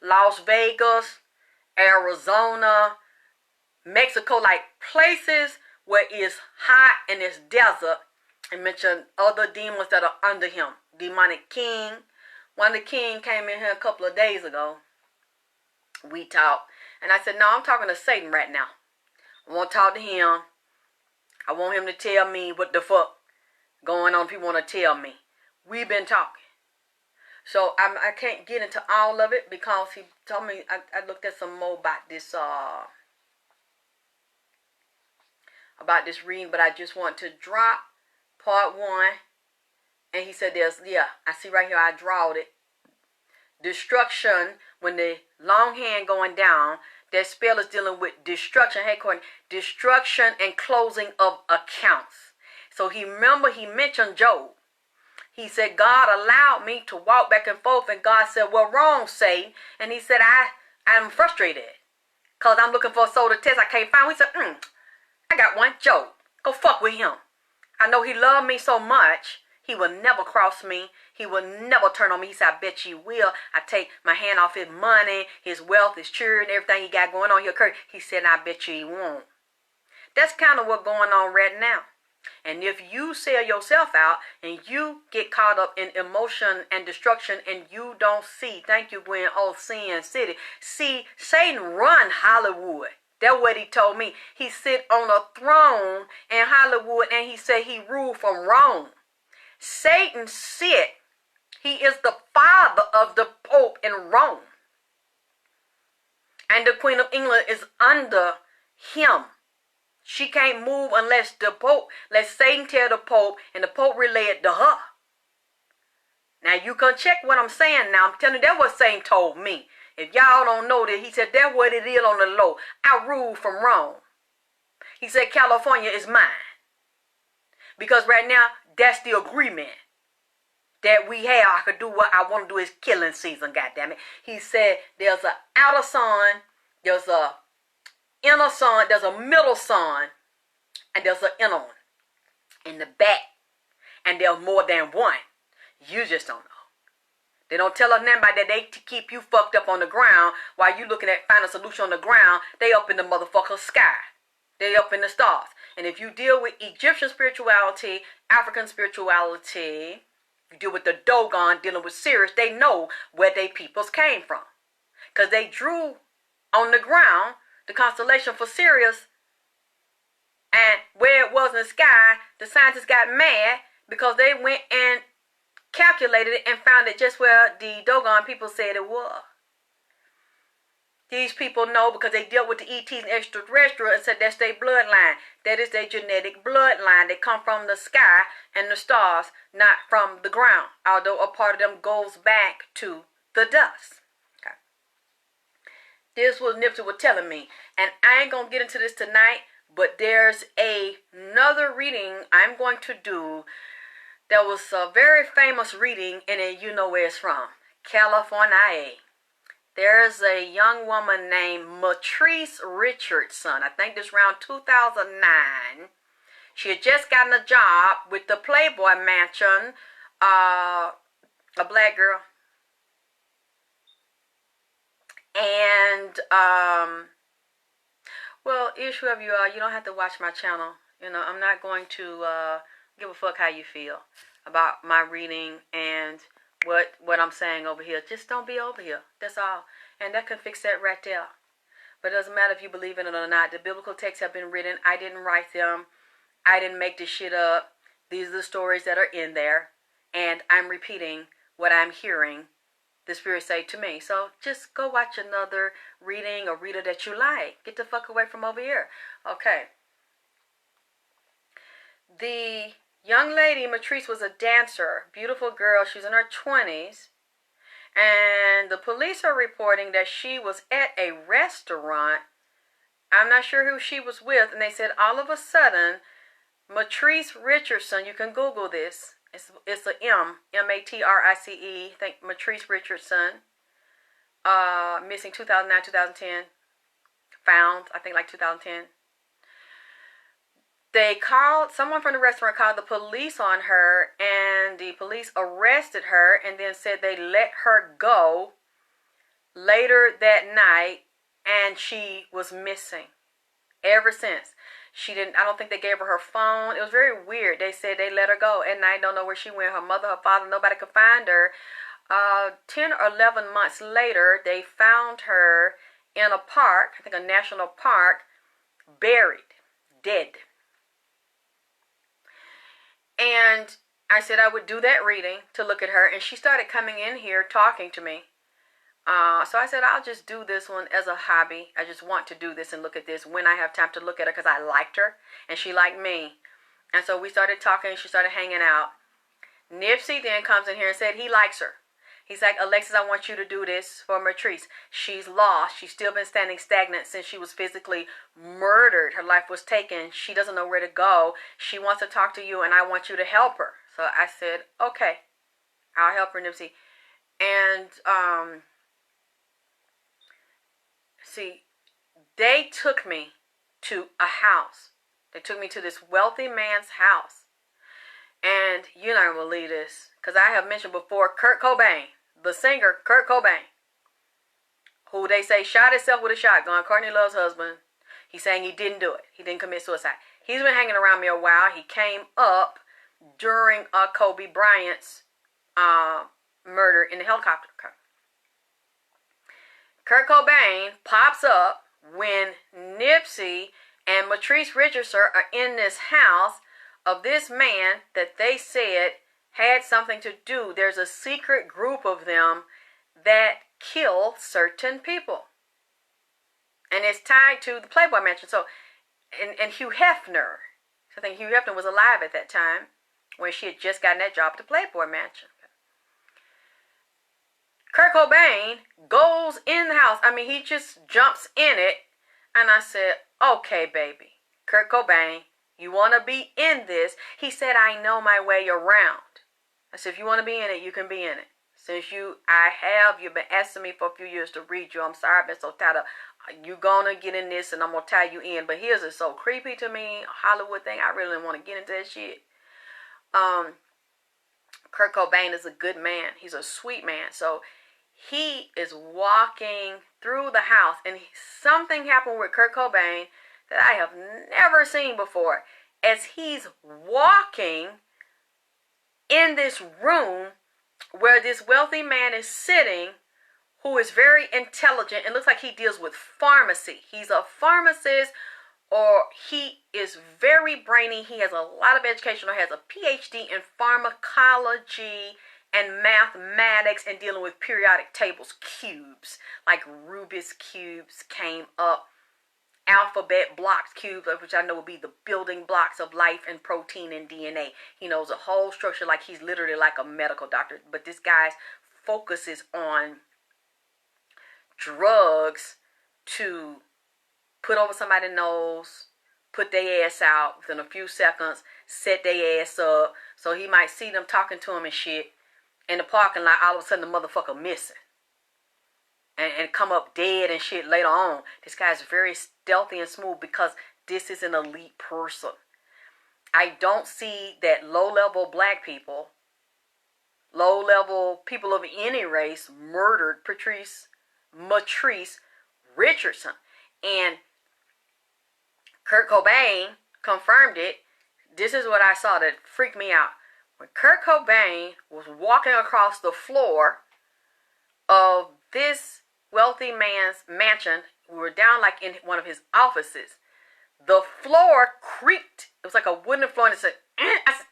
Las Vegas, Arizona, Mexico, like places where it's hot and it's desert. And mentioned other demons that are under him. Demonic king. One of the king came in here a couple of days ago. We talked. And I said, no, I'm talking to Satan right now. I want to talk to him. I want him to tell me what the fuck going on if he want to tell me. We've been talking. So I can't get into all of it because he told me, I looked at some more about this reading, but I just want to drop part 1. And he said I see right here, I drawed it. Destruction, when the long hand going down, that spell is dealing with destruction. Hey, Courtney, destruction and closing of accounts. So he mentioned Job. He said, God allowed me to walk back and forth. And God said, well, wrong, Satan. And he said, I'm frustrated because I'm looking for a soul to test. I can't find. He said, I got one. Job, go fuck with him. I know he loved me so much, he will never cross me. He will never turn on me. He said, I bet you will. I take my hand off his money, his wealth, his children, everything he got going on here. He said, I bet you he won't. That's kind of what's going on right now. And if you sell yourself out and you get caught up in emotion and destruction and you don't see, thank you, Gwen, Sin City. See, Satan run Hollywood. That's what he told me. He sit on a throne in Hollywood and he said he ruled from Rome. Satan sit. He is the father of the Pope in Rome. And the Queen of England is under him. She can't move unless the Pope, let Satan tell the Pope and the Pope relay it to her. Now you can check what I'm saying now. I'm telling you, that's what Satan told me. If y'all don't know that, he said, that's what it is on the low. I rule from Rome. He said, California is mine. Because right now, that's the agreement that we have. I could do what I want to do. It's killing season, goddammit. He said, there's an outer sun, there's a inner sun, there's a middle sun, and there's an inner one in the back. And there's more than one. You just don't know. They don't tell us nothing about that. They keep you fucked up on the ground while you looking at finding a solution on the ground. They up in the motherfucking sky. They up in the stars. And if you deal with Egyptian spirituality, African spirituality, you deal with the Dogon, dealing with Sirius, they know where they peoples came from. Because they drew on the ground the constellation for Sirius, and where it was in the sky, the scientists got mad because they went and calculated it and found it just where the Dogon people said it was. These people know because they dealt with the ETs and extraterrestrial and said that's their bloodline. That is their genetic bloodline. They come from the sky and the stars, not from the ground. Although a part of them goes back to the dust. Okay. This was Nipsey was telling me. And I ain't going to get into this tonight, but there's another reading I'm going to do. There was a very famous reading, and you know where it's from. California. There's a young woman named Matrice Richardson. I think this around 2009. She had just gotten a job with the Playboy Mansion. A black girl. And, well, issue of you are, you don't have to watch my channel. You know, I'm not going to give a fuck how you feel about my reading and what I'm saying over here. Just don't be over here. That's all. And that can fix that right there. But it doesn't matter if you believe in it or not. The biblical texts have been written. I didn't write them. I didn't make this shit up. These are the stories that are in there. And I'm repeating what I'm hearing the Spirit say to me. So just go watch another reading or reader that you like. Get the fuck away from over here. Okay. The young lady, Matrice, was a dancer. Beautiful girl. She's in her 20s. And the police are reporting that she was at a restaurant. I'm not sure who she was with. And they said all of a sudden, Matrice Richardson, you can Google this. It's a M-A-T-R-I-C-E. I think Matrice Richardson. Missing 2009, 2010. Found, I think like 2010. Someone from the restaurant called the police on her, and the police arrested her and then said they let her go later that night, and she was missing ever since. I don't think they gave her phone. It was very weird. They said they let her go at night, don't know where she went. Her mother, her father, nobody could find her. 10 or 11 months later, they found her in a park, I think a national park, buried, dead. And I said I would do that reading to look at her, and she started coming in here talking to me. So I said I'll just do this one as a hobby. I just want to do this and look at this when I have time to look at her because I liked her and she liked me. And so we started talking and she started hanging out. Nipsey then comes in here and said he likes her. He's like, Alexis, I want you to do this for Matrice. She's lost. She's still been standing stagnant since she was physically murdered. Her life was taken. She doesn't know where to go. She wants to talk to you, and I want you to help her. So I said, okay, I'll help her, Nipsey. And, see, they took me to a house. They took me to this wealthy man's house. And you're not going to believe this. Because I have mentioned before, Kurt Cobain, the singer Kurt Cobain, who they say shot himself with a shotgun, Courtney Love's husband. He's saying he didn't do it. He didn't commit suicide. He's been hanging around me a while. He came up during Kobe Bryant's murder in the helicopter. Kurt Cobain pops up when Nipsey and Matrice Richardson are in this house of this man that they said had something to do. There's a secret group of them that kill certain people. And it's tied to the Playboy Mansion. So, and Hugh Hefner. I think Hugh Hefner was alive at that time when she had just gotten that job at the Playboy Mansion. Kurt Cobain goes in the house. I mean, he just jumps in it. And I said, okay, baby. Kurt Cobain, you want to be in this? He said, I know my way around. I said, if you want to be in it, you can be in it. Since you've been asking me for a few years to read you. I'm sorry, I've been so tired of, you gonna get in this and I'm gonna tie you in. But here's it's so creepy to me, Hollywood thing. I really didn't want to get into that shit. Kurt Cobain is a good man. He's a sweet man. So he is walking through the house, and something happened with Kurt Cobain that I have never seen before. As he's walking in this room where this wealthy man is sitting, who is very intelligent, and looks like he deals with pharmacy. He's a pharmacist, or he is very brainy. He has a lot of education, or has a PhD in pharmacology and mathematics, and dealing with periodic tables, cubes, like Rubik's cubes came up, alphabet blocks, cubes, which I know will be the building blocks of life and protein and DNA. He knows a whole structure like he's literally like a medical doctor. But this guy's focuses on drugs to put over somebody's nose, put their ass out within a few seconds, set their ass up. So he might see them talking to him and shit in the parking lot, all of a sudden the motherfucker missing. And come up dead and shit later on. This guy's very stealthy and smooth because this is an elite person. I don't see that low-level black people, low-level people of any race murdered Matrice Richardson. And Kurt Cobain confirmed it. This is what I saw that freaked me out. When Kurt Cobain was walking across the floor of this wealthy man's mansion, we were down like in one of his offices, the floor creaked. It was like a wooden floor, and it said, I said,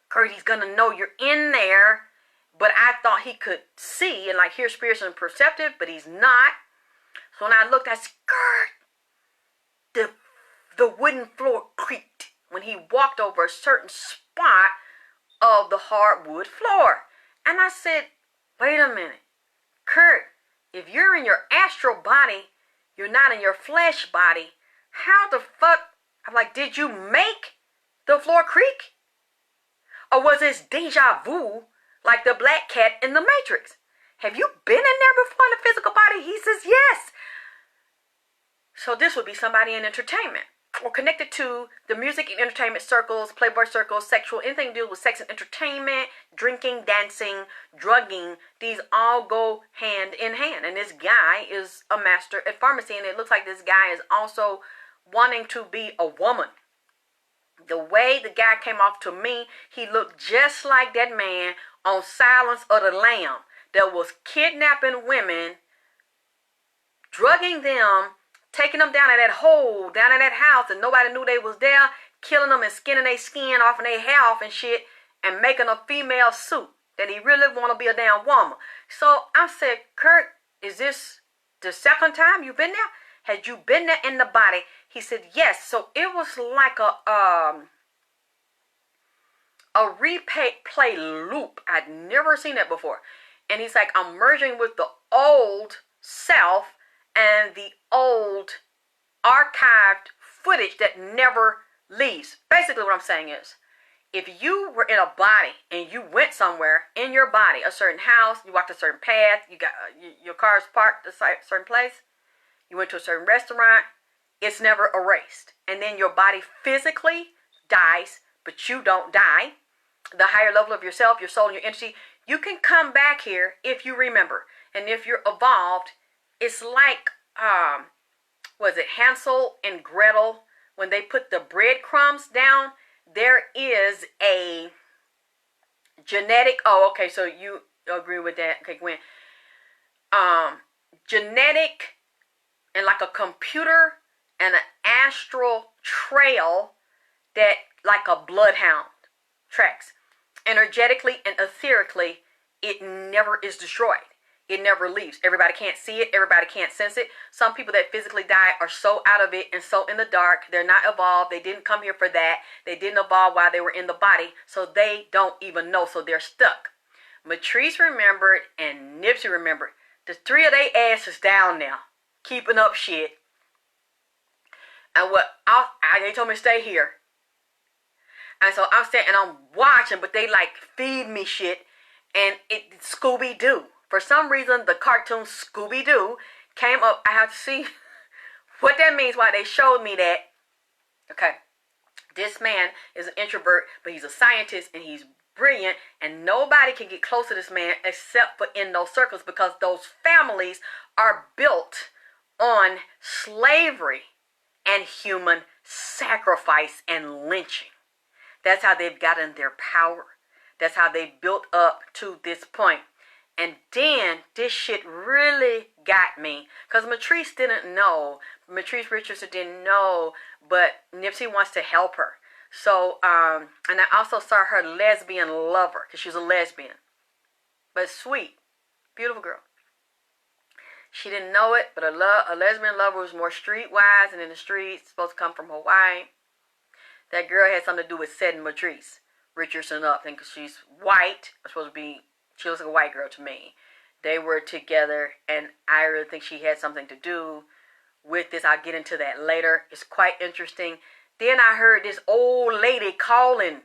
Kurt, he's gonna know you're in there. But I thought he could see and like hear spiritual and perceptive, but he's not. So when I looked, I said, Kurt, the wooden floor creaked when he walked over a certain spot of the hardwood floor. And I said, wait a minute, Kurt, if you're in your astral body, you're not in your flesh body. How the fuck? I'm like, did you make the floor creak? Or was this deja vu like the black cat in the Matrix? Have you been in there before in the physical body? He says, yes. So this would be somebody in entertainment, or connected to the music and entertainment circles, Playboy circles, sexual, anything to do with sex and entertainment, drinking, dancing, drugging. These all go hand in hand. And this guy is a master at pharmacy, and it looks like this guy is also wanting to be a woman. The way the guy came off to me, he looked just like that man on Silence of the Lamb that was kidnapping women, drugging them, taking them down in that hole, down in that house, and nobody knew they was there, killing them and skinning their skin off and their hair off and shit, and making a female suit that he really want to be a damn woman. So I said, Kurt, is this the second time you've been there? Had you been there in the body? He said, yes. So it was like a replay loop. I'd never seen that before. And he's like, I'm merging with the old self and the old archived footage that never leaves. Basically what I'm saying is, if you were in a body and you went somewhere in your body, a certain house, you walked a certain path, you got your car's parked a certain place, you went to a certain restaurant, it's never erased. And then your body physically dies, but you don't die. The higher level of yourself, your soul, and your entity, you can come back here if you remember. And if you're evolved, it's like, was it Hansel and Gretel? When they put the breadcrumbs down, there is a genetic, okay, so you agree with that. Okay, Gwen. Genetic and like a computer and an astral trail that like a bloodhound tracks. Energetically and etherically, it never is destroyed. It never leaves. Everybody can't see it. Everybody can't sense it. Some people that physically die are so out of it and so in the dark. They're not evolved. They didn't come here for that. They didn't evolve while they were in the body. So they don't even know. So they're stuck. Matrice remembered and Nipsey remembered. The three of their asses down now, keeping up shit. And they told me to stay here. And so I'm staying and I'm watching, but they like feed me shit. And it Scooby-Doo. For some reason, the cartoon Scooby-Doo came up. I have to see what that means, why they showed me that. Okay. This man is an introvert, but he's a scientist and he's brilliant, and nobody can get close to this man except for in those circles, because those families are built on slavery and human sacrifice and lynching. That's how they've gotten their power. That's how they built up to this point. And then this shit really got me, because Matrice didn't know. Matrice Richardson didn't know, but Nipsey wants to help her. So, and I also saw her lesbian lover, because she was a lesbian. But sweet, beautiful girl. She didn't know it, but a lesbian lover was more streetwise and in the streets, supposed to come from Hawaii. That girl had something to do with setting Matrice Richardson up, because she's white, supposed to be. She looks like a white girl to me. They were together, and I really think she had something to do with this. I'll get into that later. It's quite interesting. Then I heard this old lady calling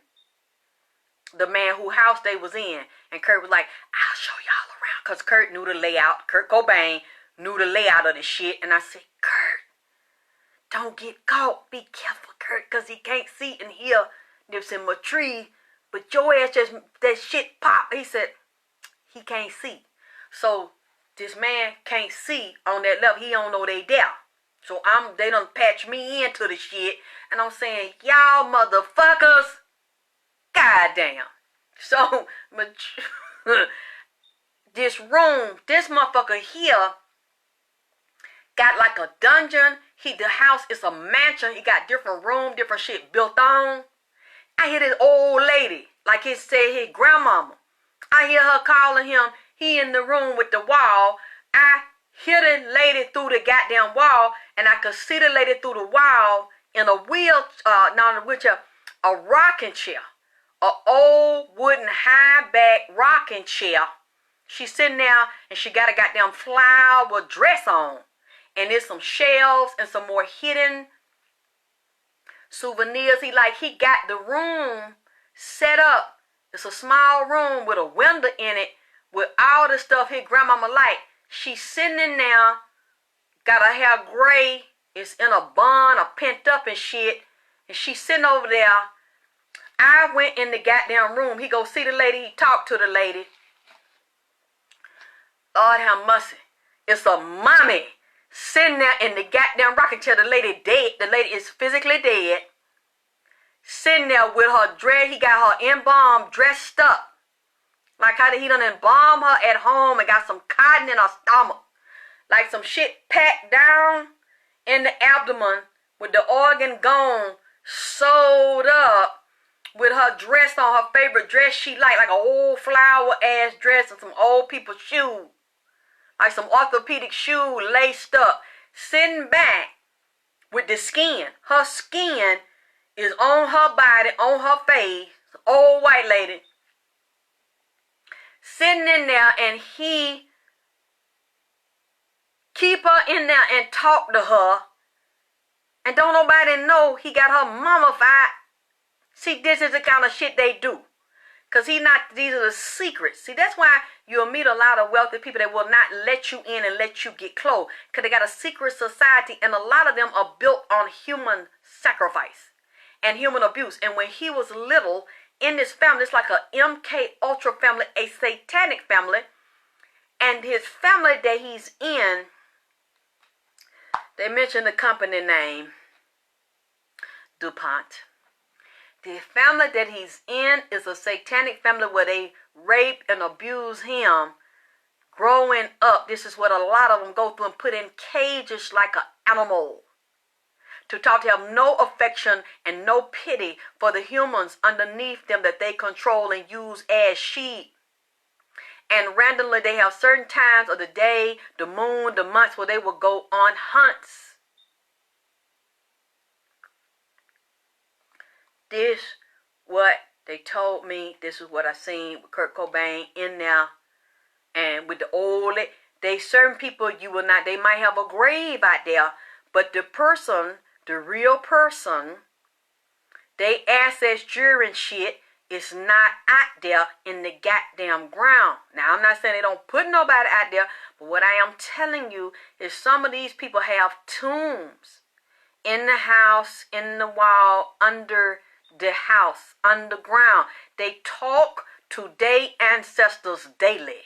the man whose house they was in. And Kurt was like, I'll show y'all around. Because Kurt knew the layout. Kurt Cobain knew the layout of the shit. And I said, Kurt, don't get caught. Be careful, Kurt, because he can't see and hear Nipsey and Matrice. But your ass just, that shit pop. He said, he can't see. So this man can't see on that level. He don't know they there. So they done patch me into the shit. And I'm saying, y'all motherfuckers, goddamn. So this room, this motherfucker here got like a dungeon. The house is a mansion. He got different room, different shit built on. I hear this old lady, like he said, his grandmama. I hear her calling him. He in the room with the wall. I hear the lady through the goddamn wall, and I could see the lady through the wall in a a rocking chair, a old wooden high back rocking chair. She's sitting there, and she got a goddamn flower dress on, and there's some shelves and some more hidden souvenirs. He got the room set up. It's a small room with a window in it with all the stuff his grandmama like. She's sitting in there, got her hair gray, it's in a bun or pent up and shit, and she's sitting over there. I went in the goddamn room. He go see the lady, he talked to the lady. Lord have mercy. It's a mommy sitting there in the goddamn rocking chair. The lady dead. The lady is physically dead. Sitting there with her dress. He got her embalmed, dressed up. Like how he done embalm her at home and got some cotton in her stomach. Like some shit packed down in the abdomen with the organ gone, sewed up with her dress on, her favorite dress she like an old flower ass dress and some old people's shoes. Like some orthopedic shoe laced up. Sitting back with the skin. Her skin is on her body, on her face. Old white lady. Sitting in there, and he keep her in there and talk to her. And don't nobody know he got her mummified. See, this is the kind of shit they do. Because these are the secrets. See, that's why you'll meet a lot of wealthy people that will not let you in and let you get close. Because they got a secret society, and a lot of them are built on human sacrifice and human abuse. And when he was little, in this family, it's like a MK Ultra family, a satanic family. And his family that he's in, they mention the company name, DuPont. The family that he's in is a satanic family where they rape and abuse him growing up. This is what a lot of them go through and put in cages like an animal. To talk to have no affection and no pity for the humans underneath them that they control and use as sheep. And randomly they have certain times of the day, the moon, the months where they will go on hunts. This what they told me. This is what I seen with Kurt Cobain in there. And with the old, certain people you will not, they might have a grave out there, but the person, the real person, they assets, jewelry and shit is not out there in the goddamn ground. Now, I'm not saying they don't put nobody out there, but what I am telling you is some of these people have tombs in the house, in the wall, under the house underground. They talk to their ancestors daily.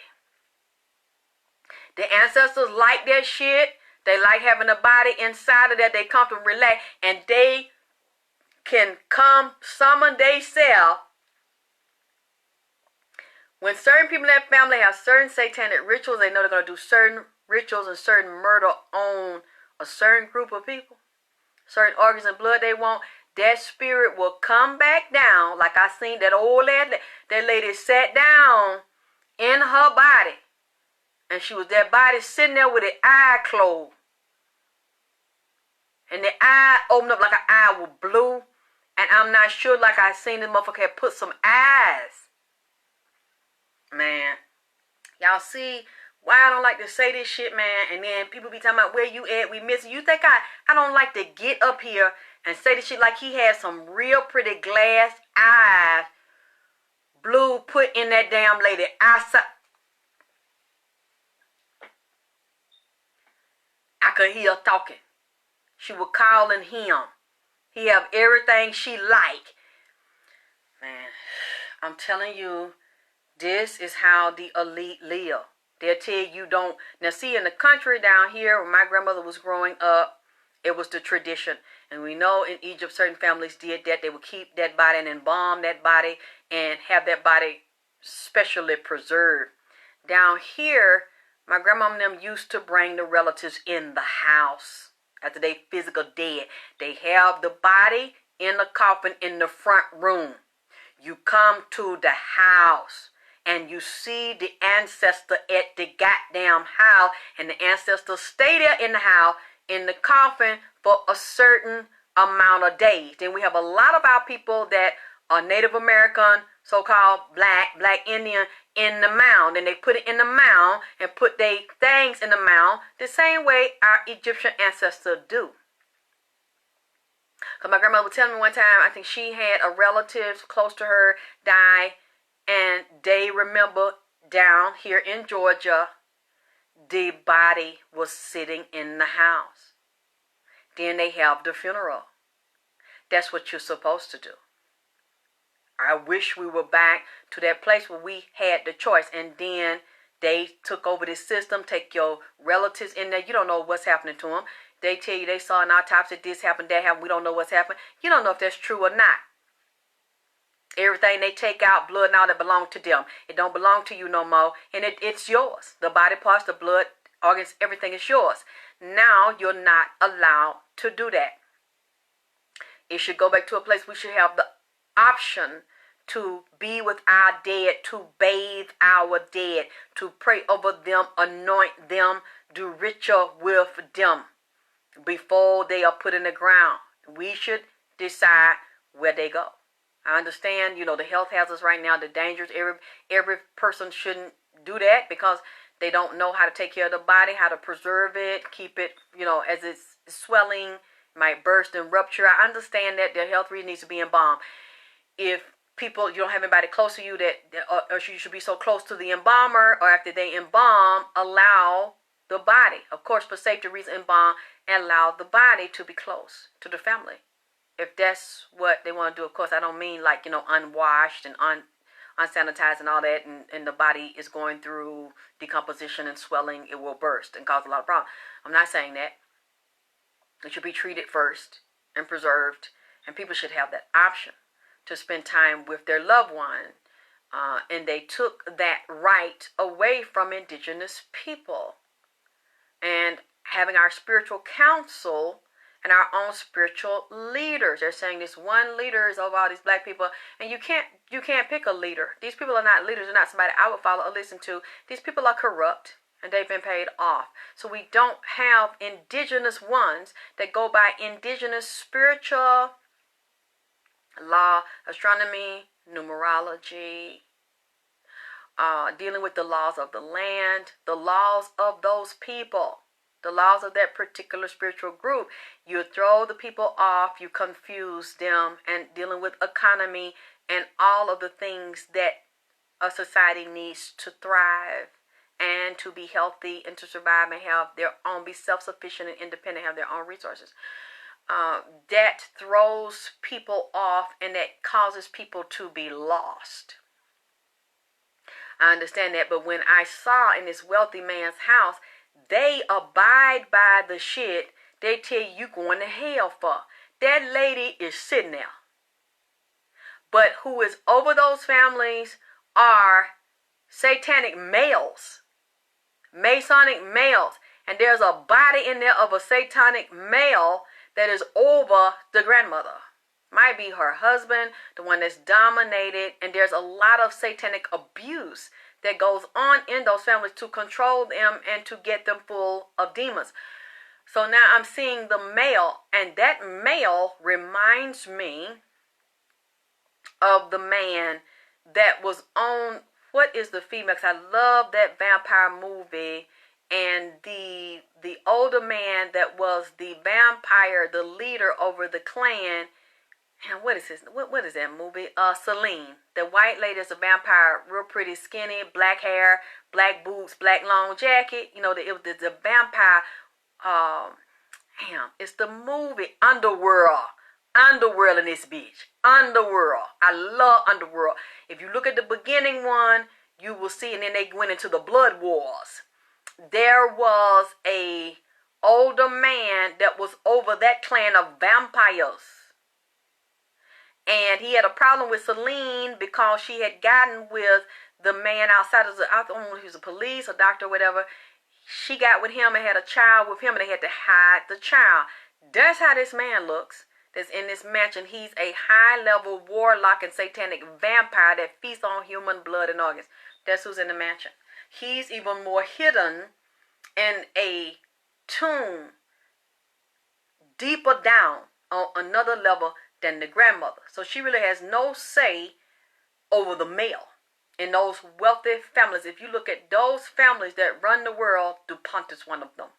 The ancestors like that shit. They like having a body inside of that. They come to relax, and they can come summon themselves. When certain people in that family have certain satanic rituals, they know they're going to do certain rituals and certain murder on a certain group of people, certain organs and blood they want. That spirit will come back down, like I seen that old lady. That lady sat down in her body, and she was that body sitting there with the eye closed, and the eye opened up like an eye was blue. And I'm not sure, like I seen this motherfucker had put some eyes. Man, y'all see why I don't like to say this shit, man. And then people be talking about where you at, we missing. You think I don't like to get up here and say this shit like he had some real pretty glass eyes, blue, put in that damn lady eyesight. I could hear her talking. She was calling him. He have everything she like. Man, I'm telling you, this is how the elite live. They'll tell you don't. Now see, in the country down here where my grandmother was growing up, it was the tradition. And we know in Egypt certain families did that. They would keep that body and embalm that body and have that body specially preserved. Down here, my grandma and them used to bring the relatives in the house. After they physical dead, they have the body in the coffin in the front room. You come to the house and you see the ancestor at the goddamn house, and the ancestor stay there in the house in the coffin for a certain amount of days. Then we have a lot of our people that are Native American, so-called black Indian, in the mound. And they put it in the mound and put their things in the mound the same way our Egyptian ancestors do. Because my grandmother would tell me one time, I think she had a relative close to her die, and they remember down here in Georgia, the body was sitting in the house. Then they have the funeral. That's what you're supposed to do. I wish we were back to that place where we had the choice. And then they took over this system, take your relatives in there. You don't know what's happening to them. They tell you they saw an autopsy, this happened, that happened. We don't know what's happened. You don't know if that's true or not. Everything they take out, blood and all that belong to them. It don't belong to you no more. And it's yours. The body parts, the blood, organs, everything is yours. Now you're not allowed to do that. It should go back to a place we should have the option to be with our dead, to bathe our dead, to pray over them, anoint them, do ritual with them before they are put in the ground. We should decide where they go. I understand, the health hazards right now, the dangers. Every person shouldn't do that because they don't know how to take care of the body, how to preserve it, keep it, as it's swelling, might burst and rupture. I understand that their health really needs to be embalmed. If people, you don't have anybody close to you or you should be so close to the embalmer, or after they embalm, allow the body, of course, for safety reasons, embalm, and allow the body to be close to the family. If that's what they want to do, of course, I don't mean like, unwashed and unsanitized and all that, and the body is going through decomposition and swelling, it will burst and cause a lot of problems. I'm not saying that. It should be treated first and preserved, and people should have that option to spend time with their loved one. And they took that right away from indigenous people. And having our spiritual council and our own spiritual leaders. They're saying this one leader is over all these black people, and you can't pick a leader. These people are not leaders. They're not somebody I would follow or listen to. These people are corrupt, and they've been paid off. So we don't have indigenous ones that go by indigenous spiritual law, astronomy, numerology, dealing with the laws of the land, the laws of those people, the laws of that particular spiritual group. You throw the people off, you confuse them, and dealing with economy and all of the things that a society needs to thrive and to be healthy and to survive and have their own, be self-sufficient and independent, have their own resources. that throws people off and that causes people to be lost. I understand that, but when I saw in this wealthy man's house, they abide by the shit they tell you going to hell for. That lady is sitting there. But who is over those families are satanic males, Masonic males. And there's a body in there of a satanic male that is over the grandmother. Might be her husband, the one that's dominated. And there's a lot of satanic abuse that goes on in those families to control them and to get them full of demons. So now I'm seeing the male, and that male reminds me of the man that was on, what is the female? 'Cause I love that vampire movie. And the older man that was the vampire, the leader over the clan. And what is that movie? Celine. The white lady is a vampire, real pretty, skinny, black hair, black boots, black long jacket. You know, it was the vampire. It's the movie Underworld. Underworld in this bitch. Underworld. I love Underworld. If you look at the beginning one, you will see, and then they went into the Blood Wars. There was a older man that was over that clan of vampires. And he had a problem with Celine because she had gotten with the man outside of I don't know if he was a police or doctor or whatever. She got with him and had a child with him, and they had to hide the child. That's how this man looks that's in this mansion. He's a high-level warlock and satanic vampire that feasts on human blood and organs. That's who's in the mansion. He's even more hidden in a tomb deeper down on another level than the grandmother. So she really has no say over the male in those wealthy families. If you look at those families that run the world, DuPont is one of them.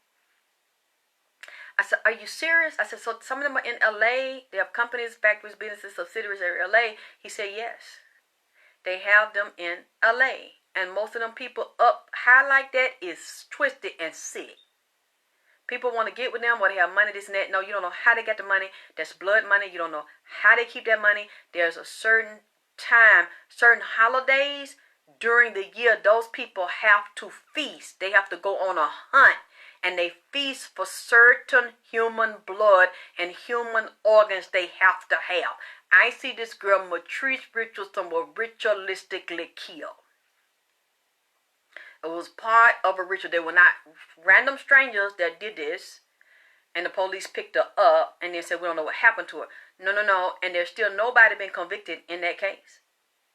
I said, are you serious? I said, so some of them are in LA. They have companies, factories, businesses, subsidiaries in LA. He said, yes. They have them in LA. And most of them people up high like that is twisted and sick. People want to get with them, or they have money, this and that. No, you don't know how they get the money. That's blood money. You don't know how they keep that money. There's a certain time, certain holidays during the year, those people have to feast. They have to go on a hunt. And they feast for certain human blood and human organs they have to have. I see this girl, Matrice Richardson, will ritualistically kill. It was part of a ritual. They were not random strangers that did this. And the police picked her up and then said, we don't know what happened to her. No. And there's still nobody been convicted in that case.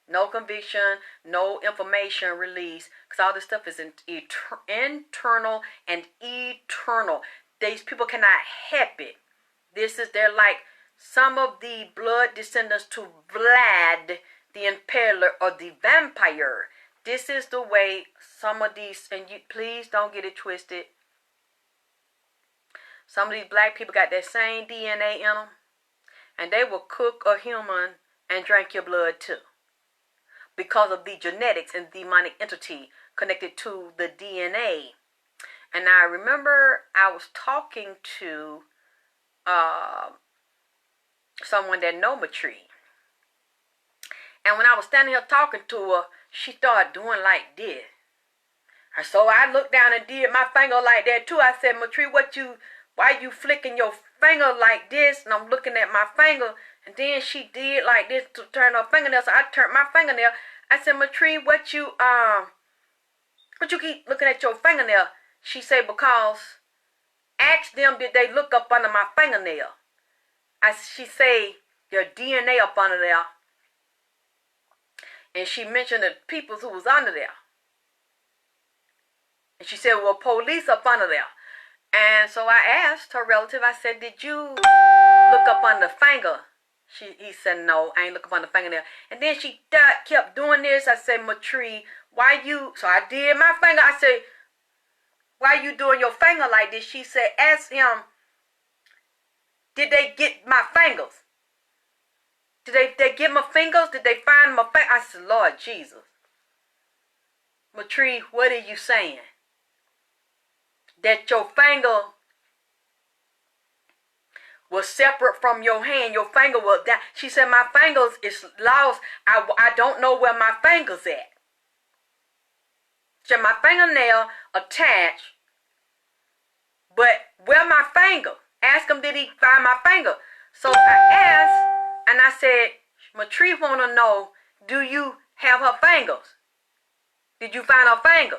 No conviction, no information released. Because all this stuff is internal and eternal. These people cannot help it. They're like some of the blood descendants to Vlad the Impaler or the vampire. This is the way some of these, and you please don't get it twisted. Some of these black people got that same DNA in them. And they will cook a human and drink your blood too. Because of the genetics and demonic entity connected to the DNA. And I remember I was talking to someone that know Matree. And when I was standing here talking to her, she started doing like this. And so I looked down and did my finger like that too. I said, Matree, why you flicking your finger like this? And I'm looking at my finger. And then she did like this to turn her fingernail. So I turned my fingernail. I said, Matree, what you keep looking at your fingernail? She said, because ask them, did they look up under my fingernail? She say, your DNA up under there. And she mentioned the people who was under there. And she said, well, police up under there. And so I asked her relative, I said, did you look up on the finger? He said, no, I ain't looking up on the fingernail. And then she kept doing this. I said, Matree, why you? So I did my finger. I said, why you doing your finger like this? She said, ask him, did they get my fingers? Did they get my fingers? Did they find my finger? I said, Lord Jesus. Matree, what are you saying? That your finger was separate from your hand. Your finger was down. She said, my fingers is lost. I don't know where my finger's at. She said, my fingernail attached. But where my finger? Ask him, did he find my finger? So I asked, and I said, Matrice want to know, do you have her fingers? Did you find her finger?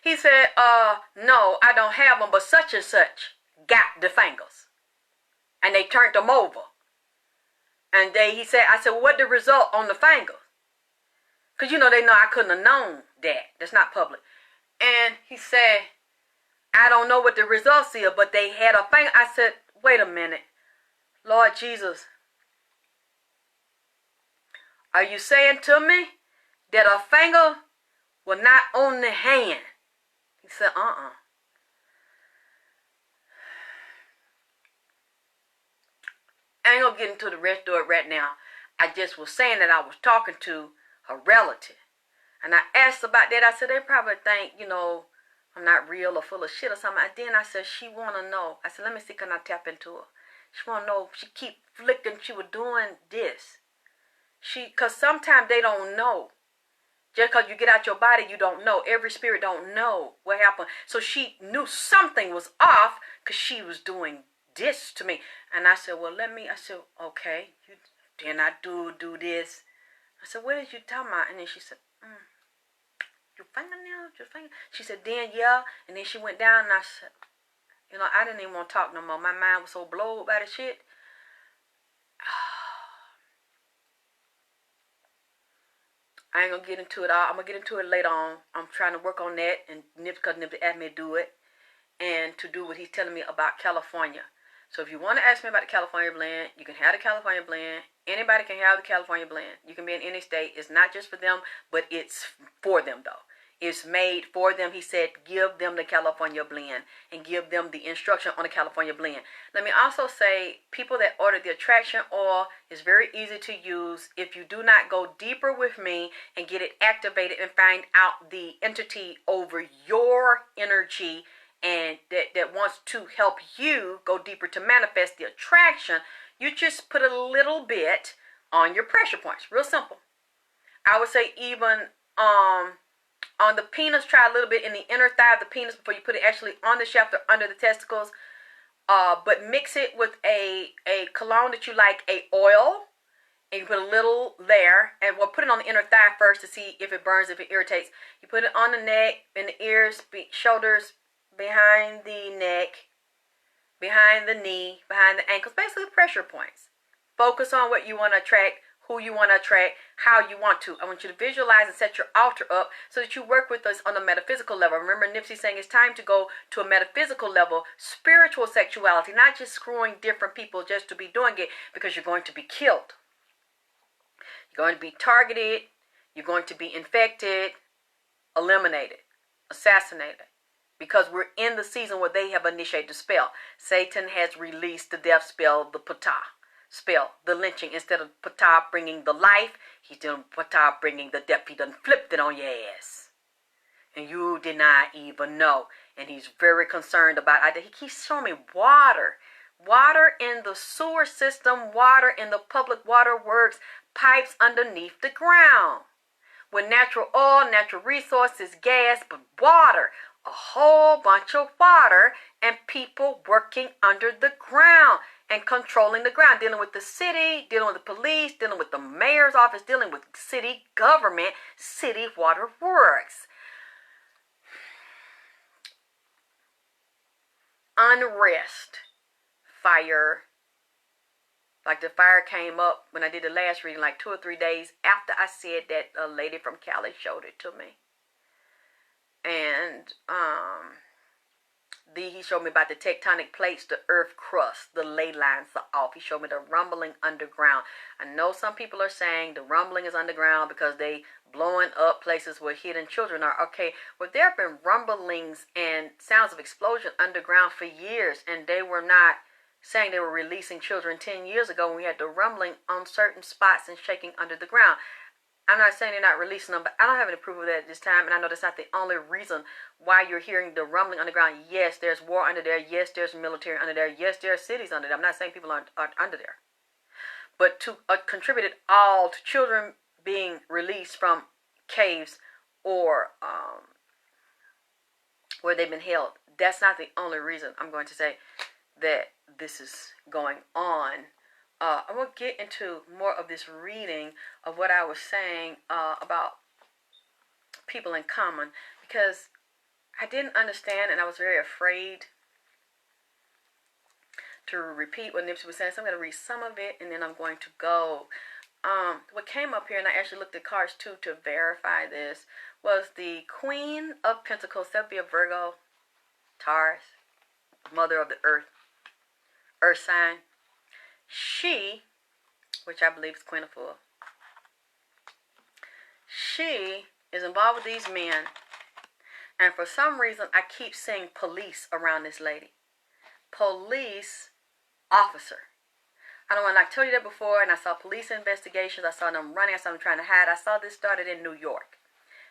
He said, no, I don't have them, but such and such got the fingers. And they turned them over. And he said, I said, what the result on the fingers? Because, they know I couldn't have known that. That's not public. And he said, I don't know what the results is, but they had a finger. I said, wait a minute. Lord Jesus, are you saying to me that a finger was not on the hand? He said, I ain't going to get into the rest of it right now. I just was saying that I was talking to her relative. And I asked about that. I said, they probably think, I'm not real or full of shit or something. And then I said, she want to know. I said, let me see, can I tap into her? She want to know. She keep flicking. She was doing this. Because sometimes they don't know. Just because you get out your body, you don't know. Every spirit don't know what happened. So she knew something was off because she was doing this to me. And I said, well, I said, okay. Then I do this. I said, what did you tell me? And then she said, your fingernail? She said, then, yeah. And then she went down and I said, I didn't even want to talk no more. My mind was so blown by the shit. I ain't going to get into it all. I'm going to get into it later on. I'm trying to work on that. And because Nipsey asked me to do it. And to do what he's telling me about California. So if you want to ask me about the California blend, you can have the California blend. Anybody can have the California blend. You can be in any state. It's not just for them, but it's for them, though. It's made for them. He said, give them the California blend and give them the instruction on the California blend. Let me also say, people that order the attraction oil is very easy to use. If you do not go deeper with me and get it activated and find out the entity over your energy and that wants to help you go deeper to manifest the attraction, you just put a little bit on your pressure points. Real simple. I would say even on the penis, try a little bit in the inner thigh of the penis before you put it actually on the shaft or under the testicles. But mix it with a cologne that you like, a oil. And you put a little there. And we'll put it on the inner thigh first to see if it burns, if it irritates. You put it on the neck, in the ears, shoulders, behind the neck, behind the knee, behind the ankles. Basically pressure points. Focus on what you want to attract, who you want to attract, how you want to. I want you to visualize and set your altar up so that you work with us on a metaphysical level. Remember Nipsey saying it's time to go to a metaphysical level, spiritual sexuality, not just screwing different people just to be doing it, because you're going to be killed. You're going to be targeted. You're going to be infected, eliminated, assassinated. Because we're in the season where they have initiated the spell. Satan has released the death spell, the Ptah spell, the lynching. Instead of Ptah bringing the life, he's doing Ptah bringing the death. He done flipped it on your ass. And you did not even know. And he's very concerned about it. He keeps showing me water. Water in the sewer system, water in the public water works, pipes underneath the ground. With natural oil, natural resources, gas, but water. A whole bunch of water and people working under the ground and controlling the ground, dealing with the city, dealing with the police, dealing with the mayor's office, dealing with city government, city water works. Unrest, fire. Like the fire came up when I did the last reading, like 2 or 3 days after I said that. A lady from Cali showed it to me. And he showed me about the tectonic plates, the earth crust, the ley lines are off. He showed me the rumbling underground. I know some people are saying the rumbling is underground because they blowing up places where hidden children are. Okay, well, there have been rumblings and sounds of explosion underground for years, and they were not saying they were releasing children 10 years ago when we had the rumbling on certain spots and shaking under the ground. I'm not saying they're not releasing them, but I don't have any proof of that at this time. And I know that's not the only reason why you're hearing the rumbling underground. Yes, there's war under there. Yes, there's military under there. Yes, there are cities under there. I'm not saying people aren't under there. But to contribute it all to children being released from caves or where they've been held, that's not the only reason I'm going to say that this is going on. I will get into more of this reading of what I was saying about people in common, because I didn't understand and I was very afraid to repeat what Nipsey was saying. So I'm going to read some of it and then I'm going to go. What came up here, and I actually looked at cards too to verify this, was the Queen of Pentacles, that would be a Virgo, Taurus, mother of the earth sign. She, which I believe is Queen of Fool, she is involved with these men, and for some reason I keep seeing police around this lady. Police officer. I don't want to tell you that before, and I saw police investigations. I saw them running. I saw them trying to hide. I saw this started in New York.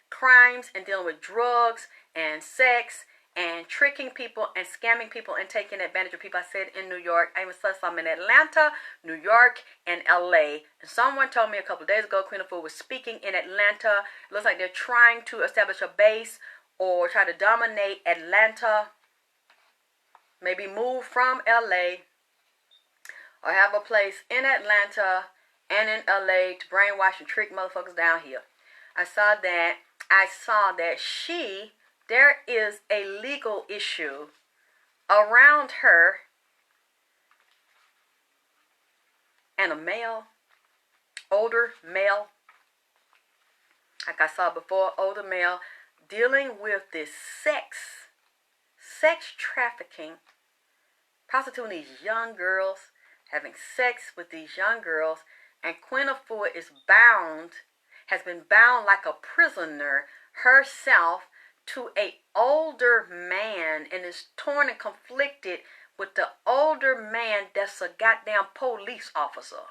Crimes and dealing with drugs and sex and tricking people and scamming people and taking advantage of people. I said in New York. I even saw some in Atlanta, New York, and LA. And someone told me a couple of days ago Queen of Fool was speaking in Atlanta. It looks like they're trying to establish a base or try to dominate Atlanta. Maybe move from LA or have a place in Atlanta and in LA to brainwash and trick motherfuckers down here. I saw that. There is a legal issue around her and a male, older male, like I saw before, older male, dealing with this sex trafficking, prostituting these young girls, having sex with these young girls, and Queen of Fool is bound, has been bound like a prisoner herself to a older man, and is torn and conflicted with the older man that's a goddamn police officer.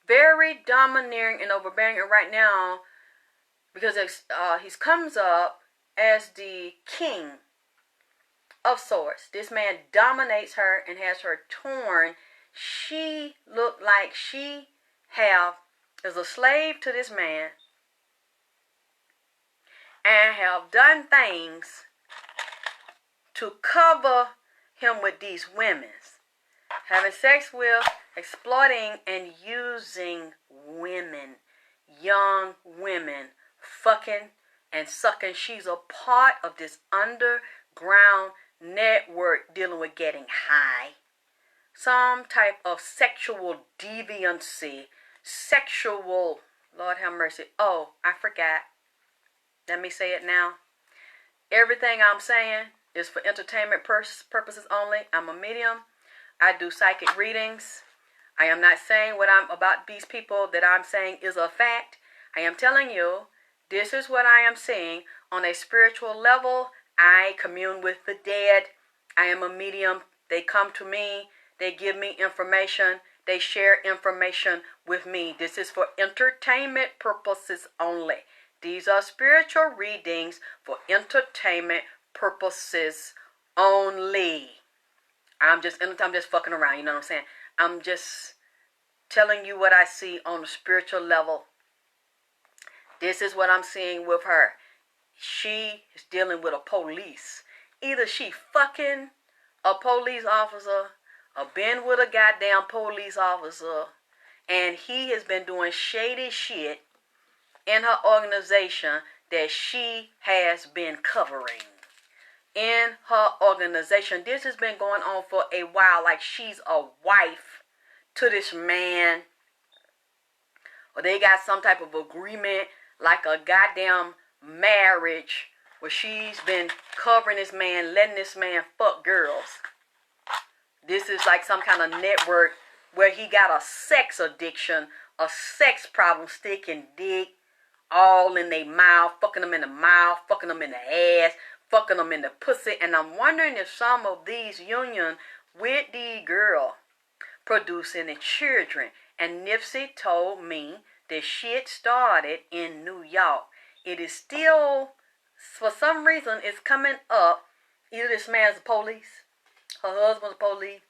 Very domineering and overbearing, and right now, because he comes up as the king of swords. This man dominates her and has her torn. She looked like she is a slave to this man and have done things to cover him with these women. Having sex with, exploiting, and using women, young women, fucking and sucking. She's a part of this underground network dealing with getting high. Some type of sexual deviancy. Sexual, Lord have mercy. Oh, I forgot. Let me say it now. Everything I'm saying is for entertainment purposes only. I'm a medium. I do psychic readings. I am not saying what I'm about these people that I'm saying is a fact. I am telling you, this is what I am seeing on a spiritual level. I commune with the dead. I am a medium. They come to me. They give me information. They share information with me. This is for entertainment purposes only. These are spiritual readings for entertainment purposes only. I'm just fucking around, you know what I'm saying? I'm just telling you what I see on the spiritual level. This is what I'm seeing with her. She is dealing with a police. Either she fucking a police officer or been with a goddamn police officer, and he has been doing shady shit in her organization that she has been covering. In her organization, this has been going on for a while, like she's a wife to this man, or they got some type of agreement, like a goddamn marriage, where she's been covering this man, letting this man fuck girls. This is like some kind of network where he got a sex addiction, a sex problem, sticking dick all in their mouth, fucking them in the mouth, fucking them in the ass, fucking them in the pussy. And I'm wondering if some of these union with the girl produce any children. And Nipsey told me the shit started in New York. It is still, for some reason, it's coming up. Either this man's the police, her husband's the police,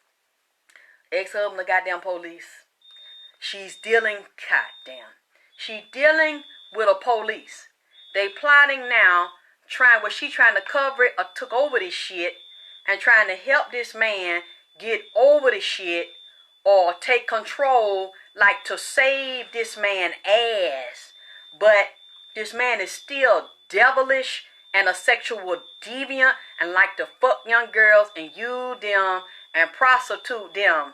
ex-husband the goddamn police. She's dealing with a police. They plotting now, she trying to cover it or took over this shit and trying to help this man get over the shit or take control, like to save this man ass. But this man is still devilish and a sexual deviant and like to fuck young girls and use them and prostitute them.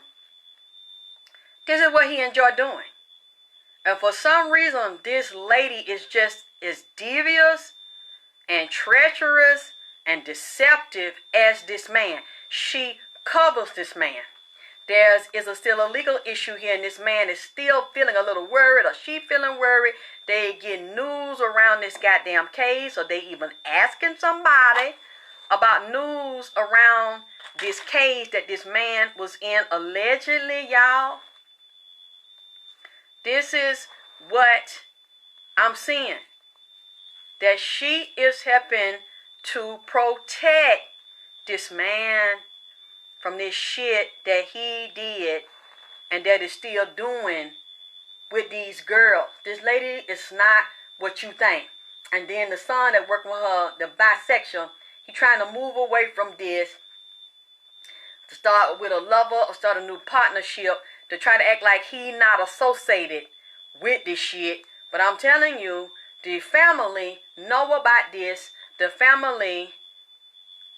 This is what he enjoyed doing. And for some reason, this lady is just as devious and treacherous and deceptive as this man. She covers this man. There is still a legal issue here, and this man is still feeling a little worried, or she feeling worried. They get news around this goddamn case, or they even asking somebody about news around this case that this man was in allegedly, y'all. This is what I'm seeing. That she is helping to protect this man from this shit that he did and that is still doing with these girls. This lady is not what you think. And then the son that working with her, the bisexual, he trying to move away from this to start with a lover or start a new partnership to try to act like he not associated with this shit. But I'm telling you, the family know about this. The family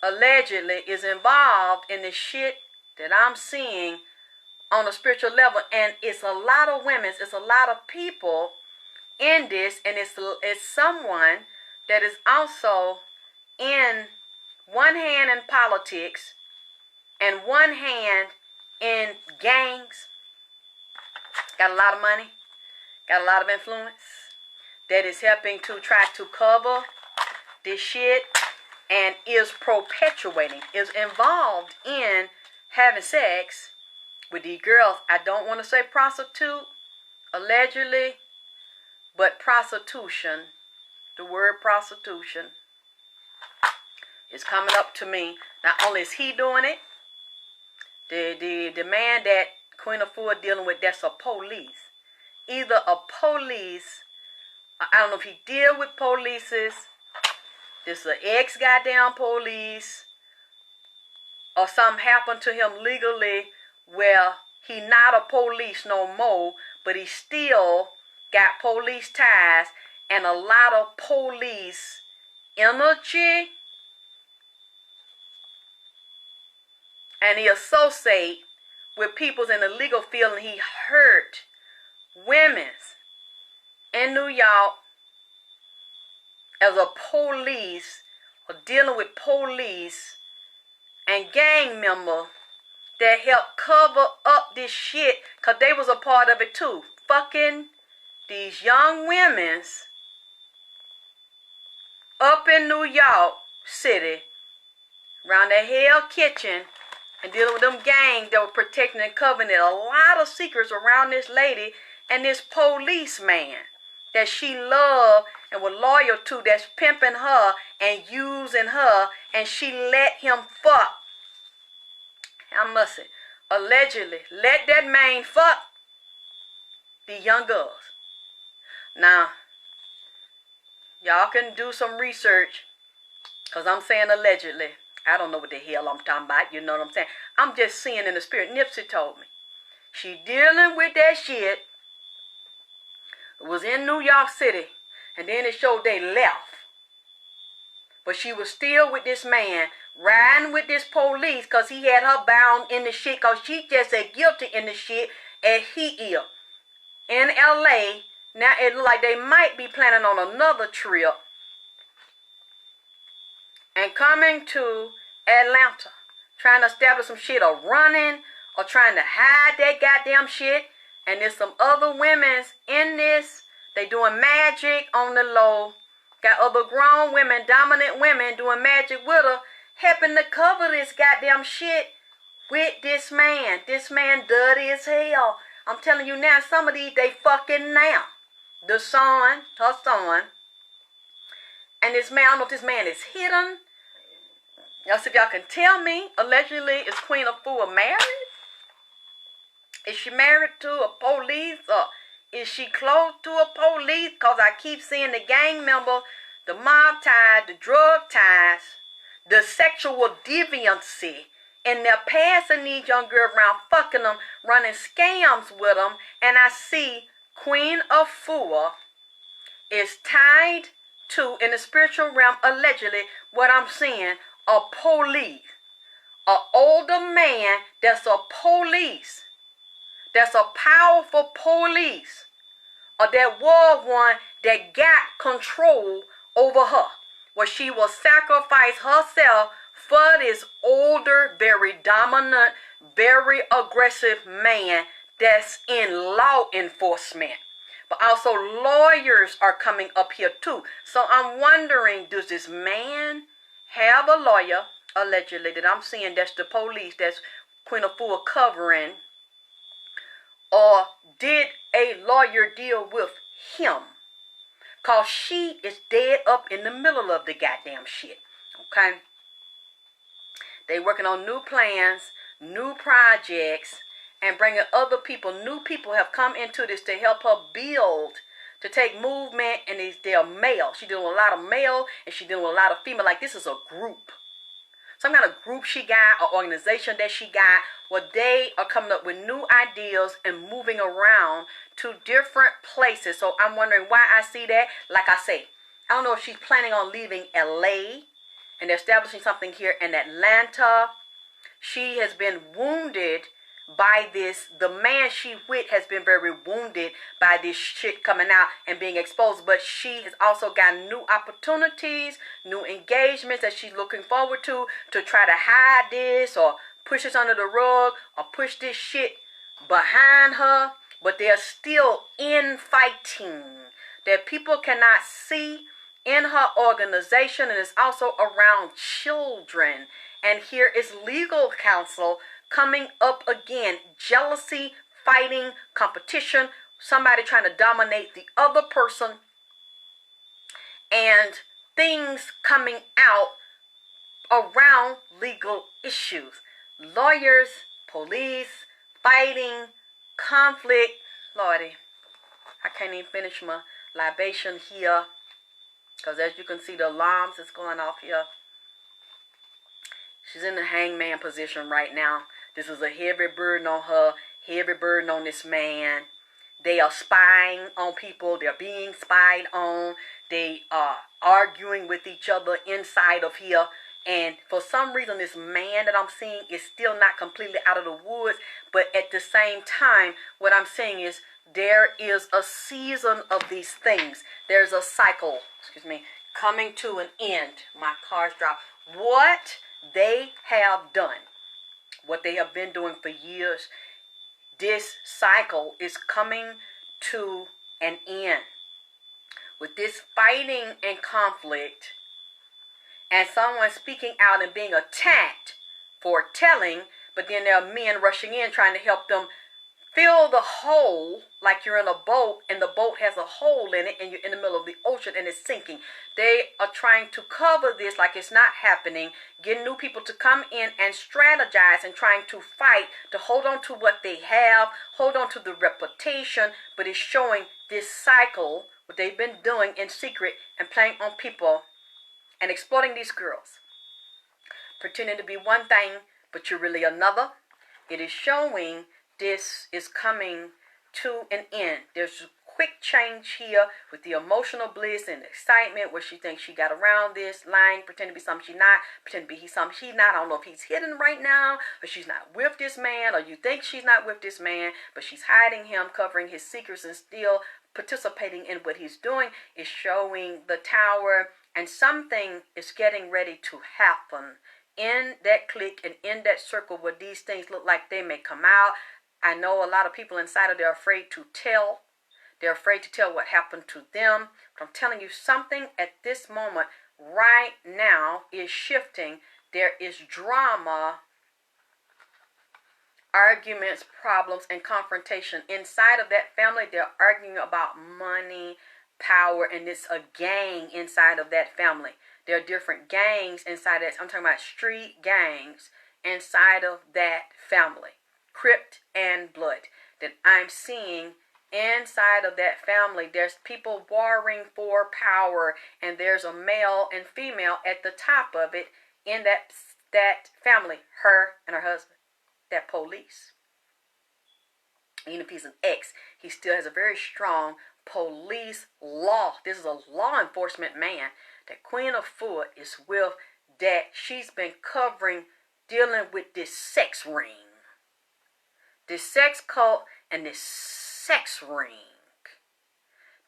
allegedly is involved in the shit that I'm seeing on a spiritual level. And it's a lot of women, it's a lot of people in this, and it's someone that is also in one hand in politics and one hand in gangs, got a lot of money, got a lot of influence, that is helping to try to cover this shit and is perpetuating, is involved in having sex with these girls. I don't want to say prostitute, allegedly, but prostitution. The word prostitution is coming up to me. Not only is he doing it, the man that Queen of Four dealing with, that's a police. Either a police, I don't know if he deal with polices, this is an ex-goddamn police, or something happened to him legally where he not a police no more, but he still got police ties and a lot of police energy, and he associate with people in the legal field, and he hurt women in New York as a police or dealing with police and gang member that helped cover up this shit, because they was a part of it too. Fucking these young women's up in New York City around the Hell Kitchen and dealing with them gangs that were protecting and covering it. A lot of secrets around this lady and this policeman that she loved and was loyal to, that's pimping her and using her, and she let him fuck. How much it? Allegedly, let that man fuck the young girls. Now, y'all can do some research, because I'm saying allegedly. I don't know what the hell I'm talking about. You know what I'm saying? I'm just seeing in the spirit. Nipsey told me. She dealing with that shit. It was in New York City. And then it showed they left. But she was still with this man, riding with this police, because he had her bound in the shit, because she just as guilty in the shit as he is. In L.A., now it looks like they might be planning on another trip and coming to Atlanta, trying to establish some shit, or running, or trying to hide that goddamn shit. And there's some other women's in this. They doing magic on the low. Got other grown women, dominant women, doing magic with her, helping to cover this goddamn shit with this man. This man dirty as hell. I'm telling you now, some of these, they fucking now. The son, her son, and this man, I don't know if this man is hidden. Y'all see if y'all can tell me, allegedly, is Queen Afua married? Is she married to a police, or is she close to a police? Because I keep seeing the gang member, the mob ties, the drug ties, the sexual deviancy, and they're passing these young girls around, fucking them, running scams with them, and I see Queen Afua is tied to, in the spiritual realm, allegedly, what I'm seeing, a police. An older man that's a police. That's a powerful police. Or that was one that got control over her. Where she will sacrifice herself for this older, very dominant, very aggressive man that's in law enforcement. But also lawyers are coming up here too. So I'm wondering, does this man have a lawyer, allegedly, that I'm seeing that's the police, that's Queen Afua covering? Or did a lawyer deal with him? Because she is dead up in the middle of the goddamn shit. Okay? They working on new plans, new projects, and bringing other people. New people have come into this to help her build, to take movement, and they're male. She's doing a lot of male, and she's doing a lot of female. Like, this is a group. Some kind of group she got, or organization that she got, where they are coming up with new ideas and moving around to different places. So I'm wondering why I see that. Like I say, I don't know if she's planning on leaving LA and establishing something here in Atlanta. She has been wounded by this. The man she with has been very wounded by this shit coming out and being exposed. But she has also got new opportunities, new engagements that she's looking forward to try to hide this or push this under the rug or push this shit behind her. But they're still infighting that people cannot see in her organization, and it's also around children. And here is legal counsel coming up again. Jealousy, fighting, competition, somebody trying to dominate the other person, and things coming out around legal issues. Lawyers, police, fighting, conflict. Lordy, I can't even finish my libation here, because as you can see, the alarms is going off here. She's in the hangman position right now. This is a heavy burden on her, heavy burden on this man. They are spying on people. They're being spied on. They are arguing with each other inside of here. And for some reason, this man that I'm seeing is still not completely out of the woods. But at the same time, what I'm saying is there is a season of these things. There's a cycle, coming to an end. My car's dropped. What they have done, what they have been doing for years, this cycle is coming to an end. With this fighting and conflict, and someone speaking out and being attacked for telling, but then there are men rushing in trying to help them fill the hole, like you're in a boat and the boat has a hole in it and you're in the middle of the ocean and it's sinking. They are trying to cover this like it's not happening, getting new people to come in and strategize and trying to fight to hold on to what they have, hold on to the reputation, but it's showing this cycle, what they've been doing in secret and playing on people and exploiting these girls. Pretending to be one thing, but you're really another. It is showing this is coming to an end. There's a quick change here with the emotional bliss and excitement where she thinks she got around this, lying, pretending to be something she's not, pretending to be something she's not. I don't know if he's hidden right now, or she's not with this man, or you think she's not with this man, but she's hiding him, covering his secrets, and still participating in what he's doing. Is showing the tower, and something is getting ready to happen in that clique and in that circle where these things look like they may come out. I know a lot of people inside of there are afraid to tell. They're afraid to tell what happened to them. But I'm telling you, something at this moment right now is shifting. There is drama arguments, problems, and confrontation. Inside of that family, they're arguing about money, power, and it's a gang inside of that family. There are different gangs inside that. I'm talking about street gangs inside of that family. Crip and Blood that I'm seeing inside of that family. There's people warring for power, and there's a male and female at the top of it in that family, her and her husband, that police. Even if he's an ex, he still has a very strong police law. This is a law enforcement man that Queen of Foot is with, that she's been covering, dealing with this sex ring, this sex cult, and this sex ring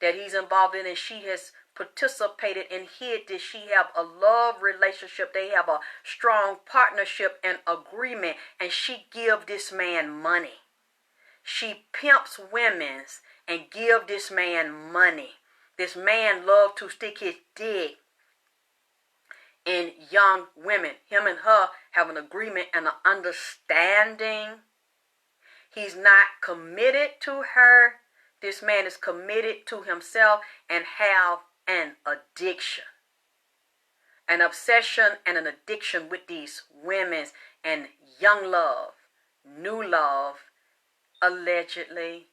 that he's involved in, and she has participated and hid this. She have a love relationship. They have a strong partnership and agreement, and she give this man money. She pimps women and give this man money. This man love to stick his dick in young women. Him and her have an agreement and an understanding. He's not committed to her. This man is committed to himself and have an addiction. An obsession and an addiction with these women and young love, new love, allegedly,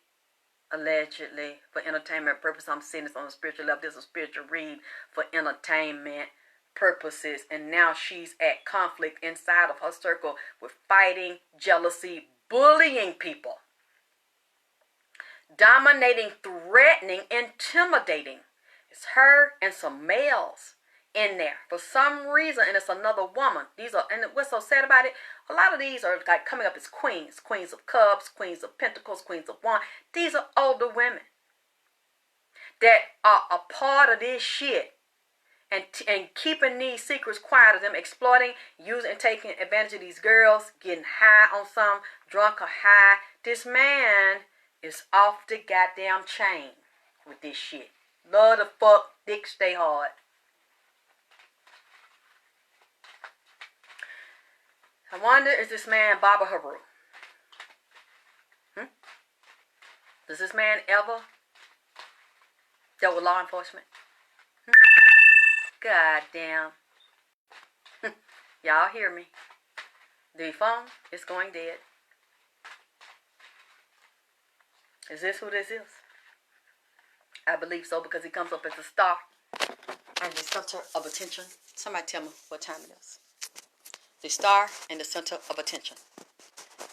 for entertainment purposes. I'm seeing this on a spiritual level. This is a spiritual read for entertainment purposes. And now she's at conflict inside of her circle with fighting, jealousy, bullying people, dominating, threatening, intimidating. It's her and some males in there for some reason, and it's another woman. These are, and what's so sad about it, a lot of these are like coming up as queens, queens of cups, queens of pentacles, queens of wands. These are older women that are a part of this shit, and keeping these secrets quiet of them, exploiting, using, and taking advantage of these girls, getting high on some, drunk or high. This man is off the goddamn chain with this shit. Love to fuck, dick stay hard. I wonder, is this man Baba Haru? Does this man ever dealt with law enforcement? God damn. Y'all hear me? The phone is going dead. Is this who this is? I believe so, because he comes up as a star and the center of attention. Somebody tell me what time it is. The star and the center of attention.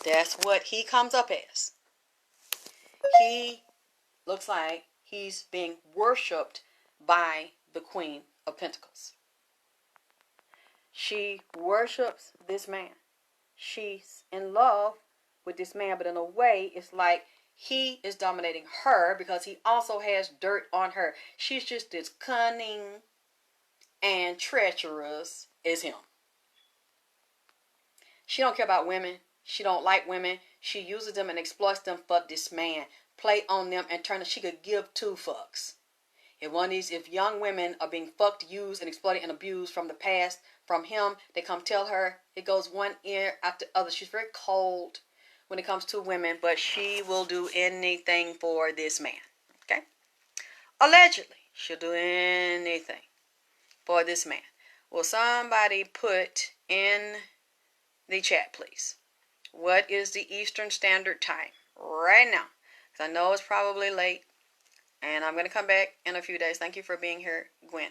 That's what he comes up as. He looks like he's being worshipped by the Queen of Pentacles. She worships this man. She's in love with this man, but in a way, it's like he is dominating her because he also has dirt on her. She's just as cunning and treacherous as him. She don't care about women. She don't like women. She uses them and exploits them for this man. Play on them and turn it. She could give two fucks. If young women are being fucked, used, and exploited and abused from the past, from him, they come tell her, it goes one ear after the other. She's very cold when it comes to women, but she will do anything for this man. Okay? Allegedly, she'll do anything for this man. Will somebody put in the chat, please, what is the Eastern Standard Time right now? Because I know it's probably late, and I'm going to come back in a few days. Thank you for being here, Gwen.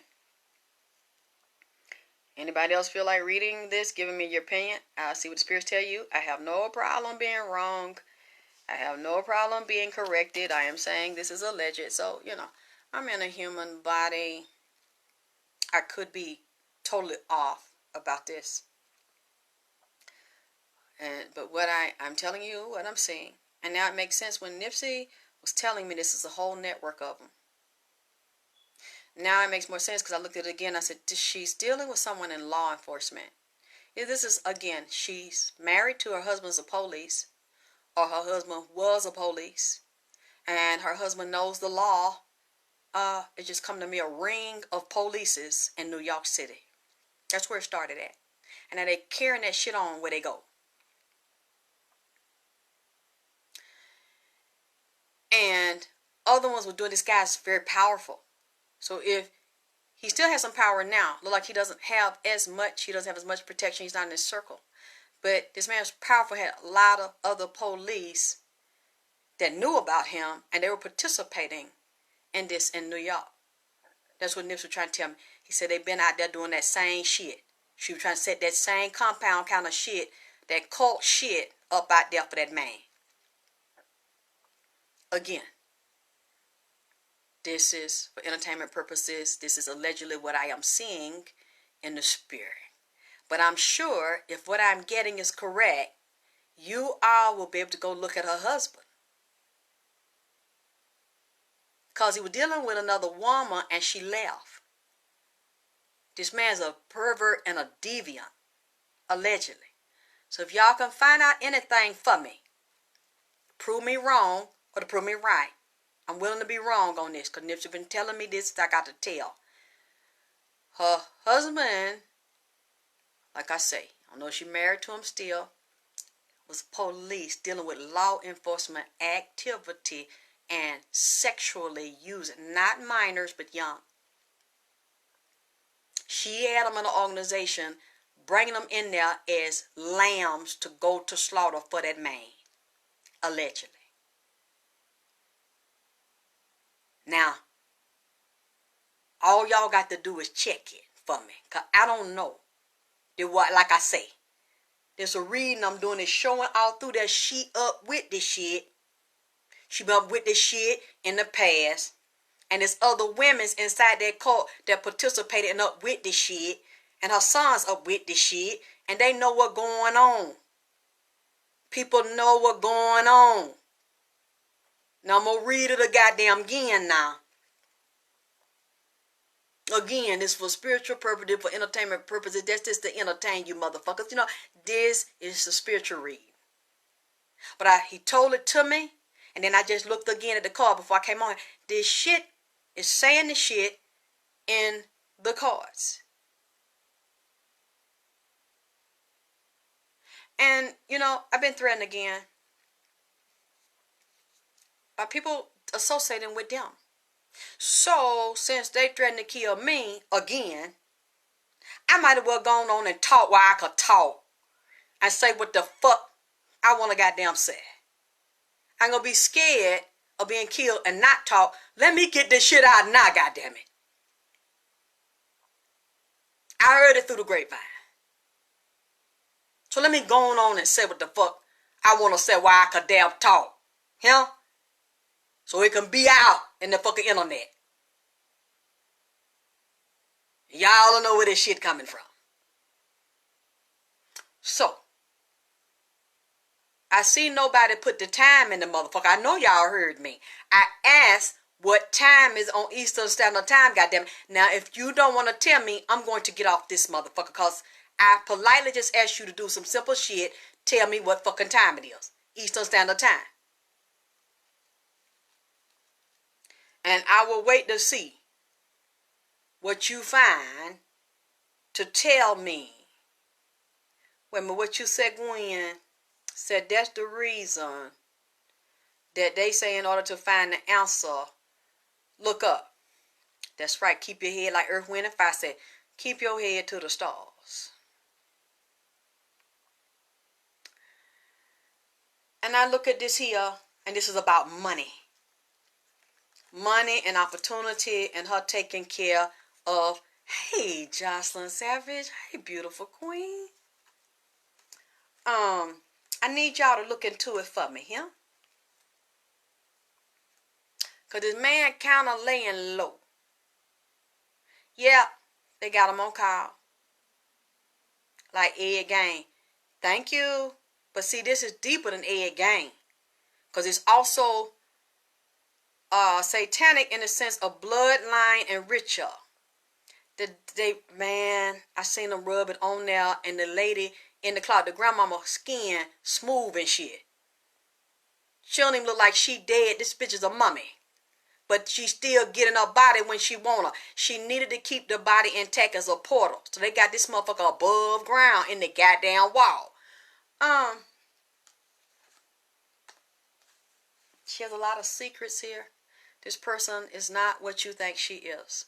Anybody else feel like reading this, giving me your opinion? I'll see what the spirits tell you. I have no problem being wrong. I have no problem being corrected. I am saying this is alleged. So, I'm in a human body. I could be totally off about this. But what I'm telling you, what I'm seeing. And now it makes sense when Nipsey was telling me this is a whole network of them. Now it makes more sense because I looked at it again. I said, she's dealing with someone in law enforcement. If this is, again, she's married to her husband's a police, or her husband was a police, and her husband knows the law. It just come to me a ring of polices in New York City. That's where it started at. And now they carrying that shit on where they go. And other ones were doing this guy's very powerful. So if he still has some power now, look like he doesn't have as much protection, he's not in his circle. But this man was powerful, had a lot of other police that knew about him, and they were participating in this in New York. That's what Nipsey was trying to tell me. He said they've been out there doing that same shit. She was trying to set that same compound kind of shit, that cult shit up out there for that man. Again, this is for entertainment purposes. This is allegedly what I am seeing in the spirit. But I'm sure if what I'm getting is correct, you all will be able to go look at her husband. Because he was dealing with another woman and she left. This man's a pervert and a deviant, allegedly. So if y'all can find out anything for me, prove me wrong or to prove me right. I'm willing to be wrong on this because Nipsey been telling me this, I got to tell. Her husband, like I say, I don't know if she's married to him still, was police dealing with law enforcement activity and sexually using, not minors, but young. She had them in an organization, bringing them in there as lambs to go to slaughter for that man, allegedly. Now, all y'all got to do is check it for me, because I don't know. Like I say, there's a reading I'm doing is showing all through that she up with this shit. She been up with this shit in the past. And there's other women's inside that cult that participated and up with this shit. And her sons up with this shit. And they know what's going on. People know what's going on. Now I'm going to read it goddamn again now. Again, this for spiritual purposes, for entertainment purposes. That's just to entertain you motherfuckers. You know, this is a spiritual read. But he told it to me. And then I just looked again at the card before I came on. This shit is saying the shit in the cards. And, you know, I've been threatened again by people associating with them. So, since they threatened to kill me again, I might have well gone on and talk while I could talk. And say what the fuck I want to goddamn say. I'm going to be scared of being killed and not talk. Let me get this shit out now, goddammit. I heard it through the grapevine. So let me go on and say what the fuck I want to say while I could damn talk. Yeah? So it can be out in the fucking internet. Y'all don't know where this shit coming from. So, I see nobody put the time in the motherfucker. I know y'all heard me. I asked what time is on Eastern Standard Time, goddamn. Now, if you don't want to tell me, I'm going to get off this motherfucker because I politely just asked you to do some simple shit. Tell me what fucking time it is. Eastern Standard Time. And I will wait to see what you find to tell me. Wait a minute, what you said, Gwen? Said that's the reason that they say in order to find the answer, look up. That's right. Keep your head like Earth, Wind, and Fire said. Keep your head to the stars. And I look at this here, and this is about money. Money and opportunity and her taking care of, hey, Jocelyn Savage. Hey, beautiful queen. I need y'all to look into it for me, yeah? Because this man kind of laying low. Yeah, they got him on call. Like Ed Gain. Thank you. But see, this is deeper than Ed Gain. Because it's also satanic in the sense of bloodline and ritual. Man, I seen them rub it on there, and the lady in the cloud, the grandmama skin smooth and shit. She don't even look like she dead. This bitch is a mummy. But she still getting her body when she want her. She needed to keep the body intact as a portal. So they got this motherfucker above ground in the goddamn wall. She has a lot of secrets here. This person is not what you think she is.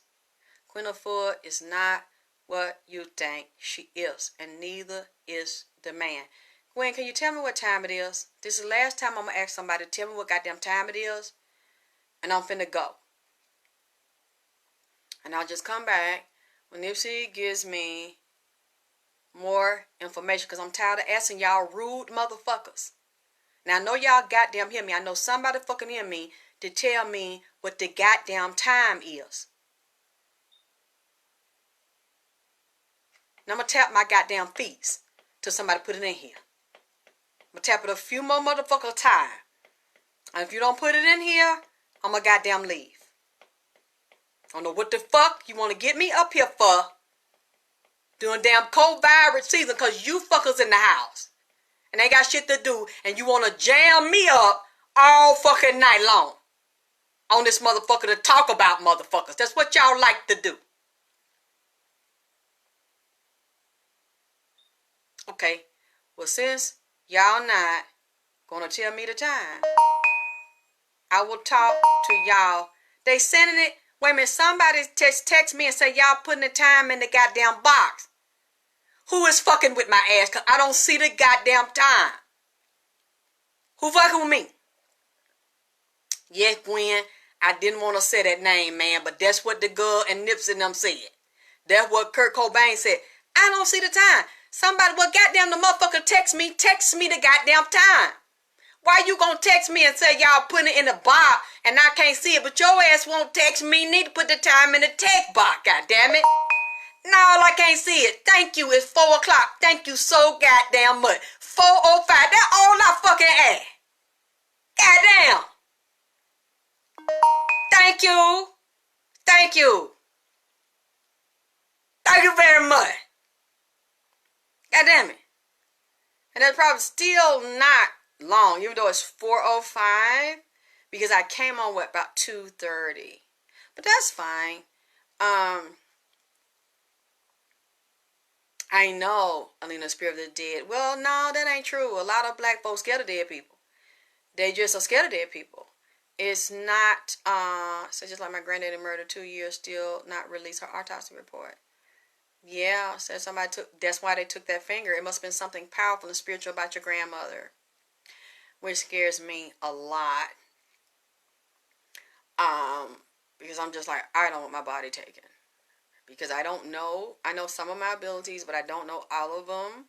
Queen of Foot is not what you think she is. And neither is the man. Gwen, can you tell me what time it is? This is the last time I'm going to ask somebody to tell me what goddamn time it is. And I'm finna go. And I'll just come back when Nipsey gives me more information. Because I'm tired of asking y'all rude motherfuckers. Now, I know y'all goddamn hear me. I know somebody fucking hear me to tell me what the goddamn time is. Now, I'm going to tap my goddamn feet till somebody put it in here. I'm going to tap it a few more motherfucker time. And if you don't put it in here, I'm going to goddamn leave. I don't know what the fuck you want to get me up here for. Doing damn COVID season because you fuckers in the house. And they got shit to do. And you want to jam me up all fucking night long. On this motherfucker to talk about motherfuckers. That's what y'all like to do. Okay. Well, since y'all not gonna tell me the time, I will talk to y'all. They sending it. Wait a minute. Somebody text me and say y'all putting the time in the goddamn box. Who is fucking with my ass? Because I don't see the goddamn time. Who fucking with me? Yes, Gwen. I didn't want to say that name, man. But that's what the girl and Nipsey and them said. That's what Kurt Cobain said. I don't see the time. Somebody, well, goddamn, the motherfucker text me the goddamn time. Why you gonna text me and say y'all putting it in the box and I can't see it, but your ass won't text me, need to put the time in the text box, goddamn it. No, I can't see it. Thank you, it's 4 o'clock. Thank you so goddamn much. 4:05, that's all I fucking ask. Goddamn. Thank you. Thank you. Thank you very much. God damn it. And that's probably still not long, even though it's 4:05. Because I came on, about 2:30. But that's fine. I know, Alina, spirit of the dead. Well, no, that ain't true. A lot of black folks scared of dead people. They just are scared of dead people. It's not, so just like my granddaddy murdered 2 years, still not released her autopsy report. Yeah, said somebody that's why they took that finger. It must have been something powerful and spiritual about your grandmother, which scares me a lot. Because I'm just like, I don't want my body taken. Because I don't know. I know some of my abilities, but I don't know all of them.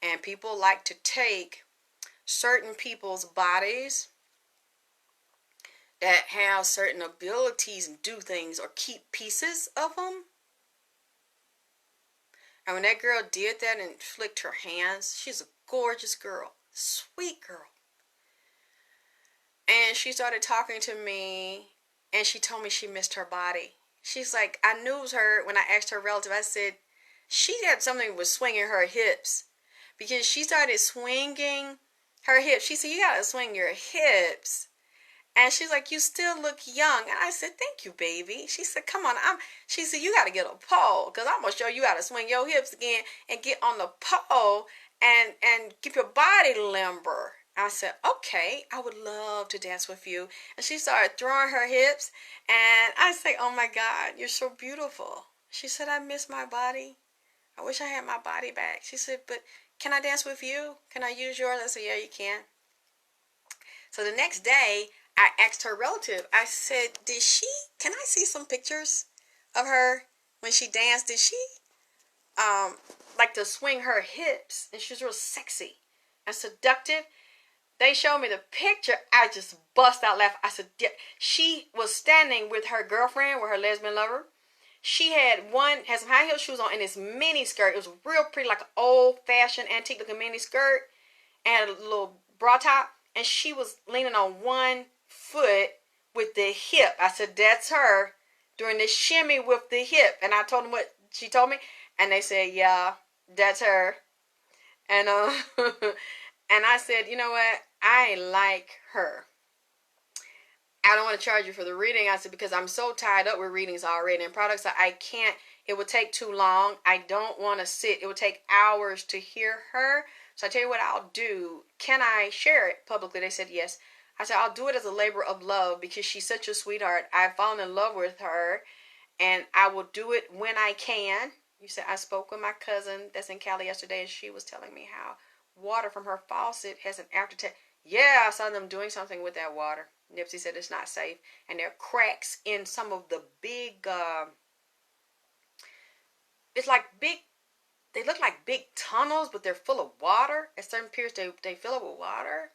And people like to take certain people's bodies that have certain abilities and do things or keep pieces of them. And when that girl did that and flicked her hands, she's a gorgeous girl, sweet girl. And she started talking to me and she told me she missed her body. She's like, I knew it was her when I asked her relative. I said, she had something with swinging her hips. Because she started swinging her hips. She said, you got to swing your hips. And she's like, you still look young. And I said, thank you, baby. She said, come on. She said, you got to get a pole. Because I'm going to show you how to swing your hips again and get on the pole and keep your body limber. I said, okay, I would love to dance with you. And she started throwing her hips. And I said, oh my God, you're so beautiful. She said, I miss my body. I wish I had my body back. She said, but can I dance with you? Can I use yours? I said, yeah, you can. So the next day, I asked her relative, I said, can I see some pictures of her when she danced? Did she like to swing her hips? And she was real sexy and seductive. They showed me the picture. I just bust out laughing. I said, yeah. She was standing with her girlfriend, with her lesbian lover. She had some high heel shoes on and this mini skirt. It was real pretty, like an old-fashioned, antique-looking mini skirt and a little bra top. And she was leaning on one foot with the hip. I said, that's her doing the shimmy with the hip. And I told them what she told me. And they said, yeah, that's her. And and I said, you know what? I like her. I don't want to charge you for the reading. I said, because I'm so tied up with readings already and products that I can't. It would take too long. I don't want to sit. It would take hours to hear her. So I tell you what I'll do. Can I share it publicly? They said, yes. I said, I'll do it as a labor of love because she's such a sweetheart. I've fallen in love with her, and I will do it when I can. You said, I spoke with my cousin that's in Cali yesterday, and she was telling me how water from her faucet has an aftertaste. Yeah, I saw them doing something with that water. Nipsey said it's not safe, and there are cracks in some of the big, it's like big, they look like big tunnels, but they're full of water. At certain periods, they fill up with water.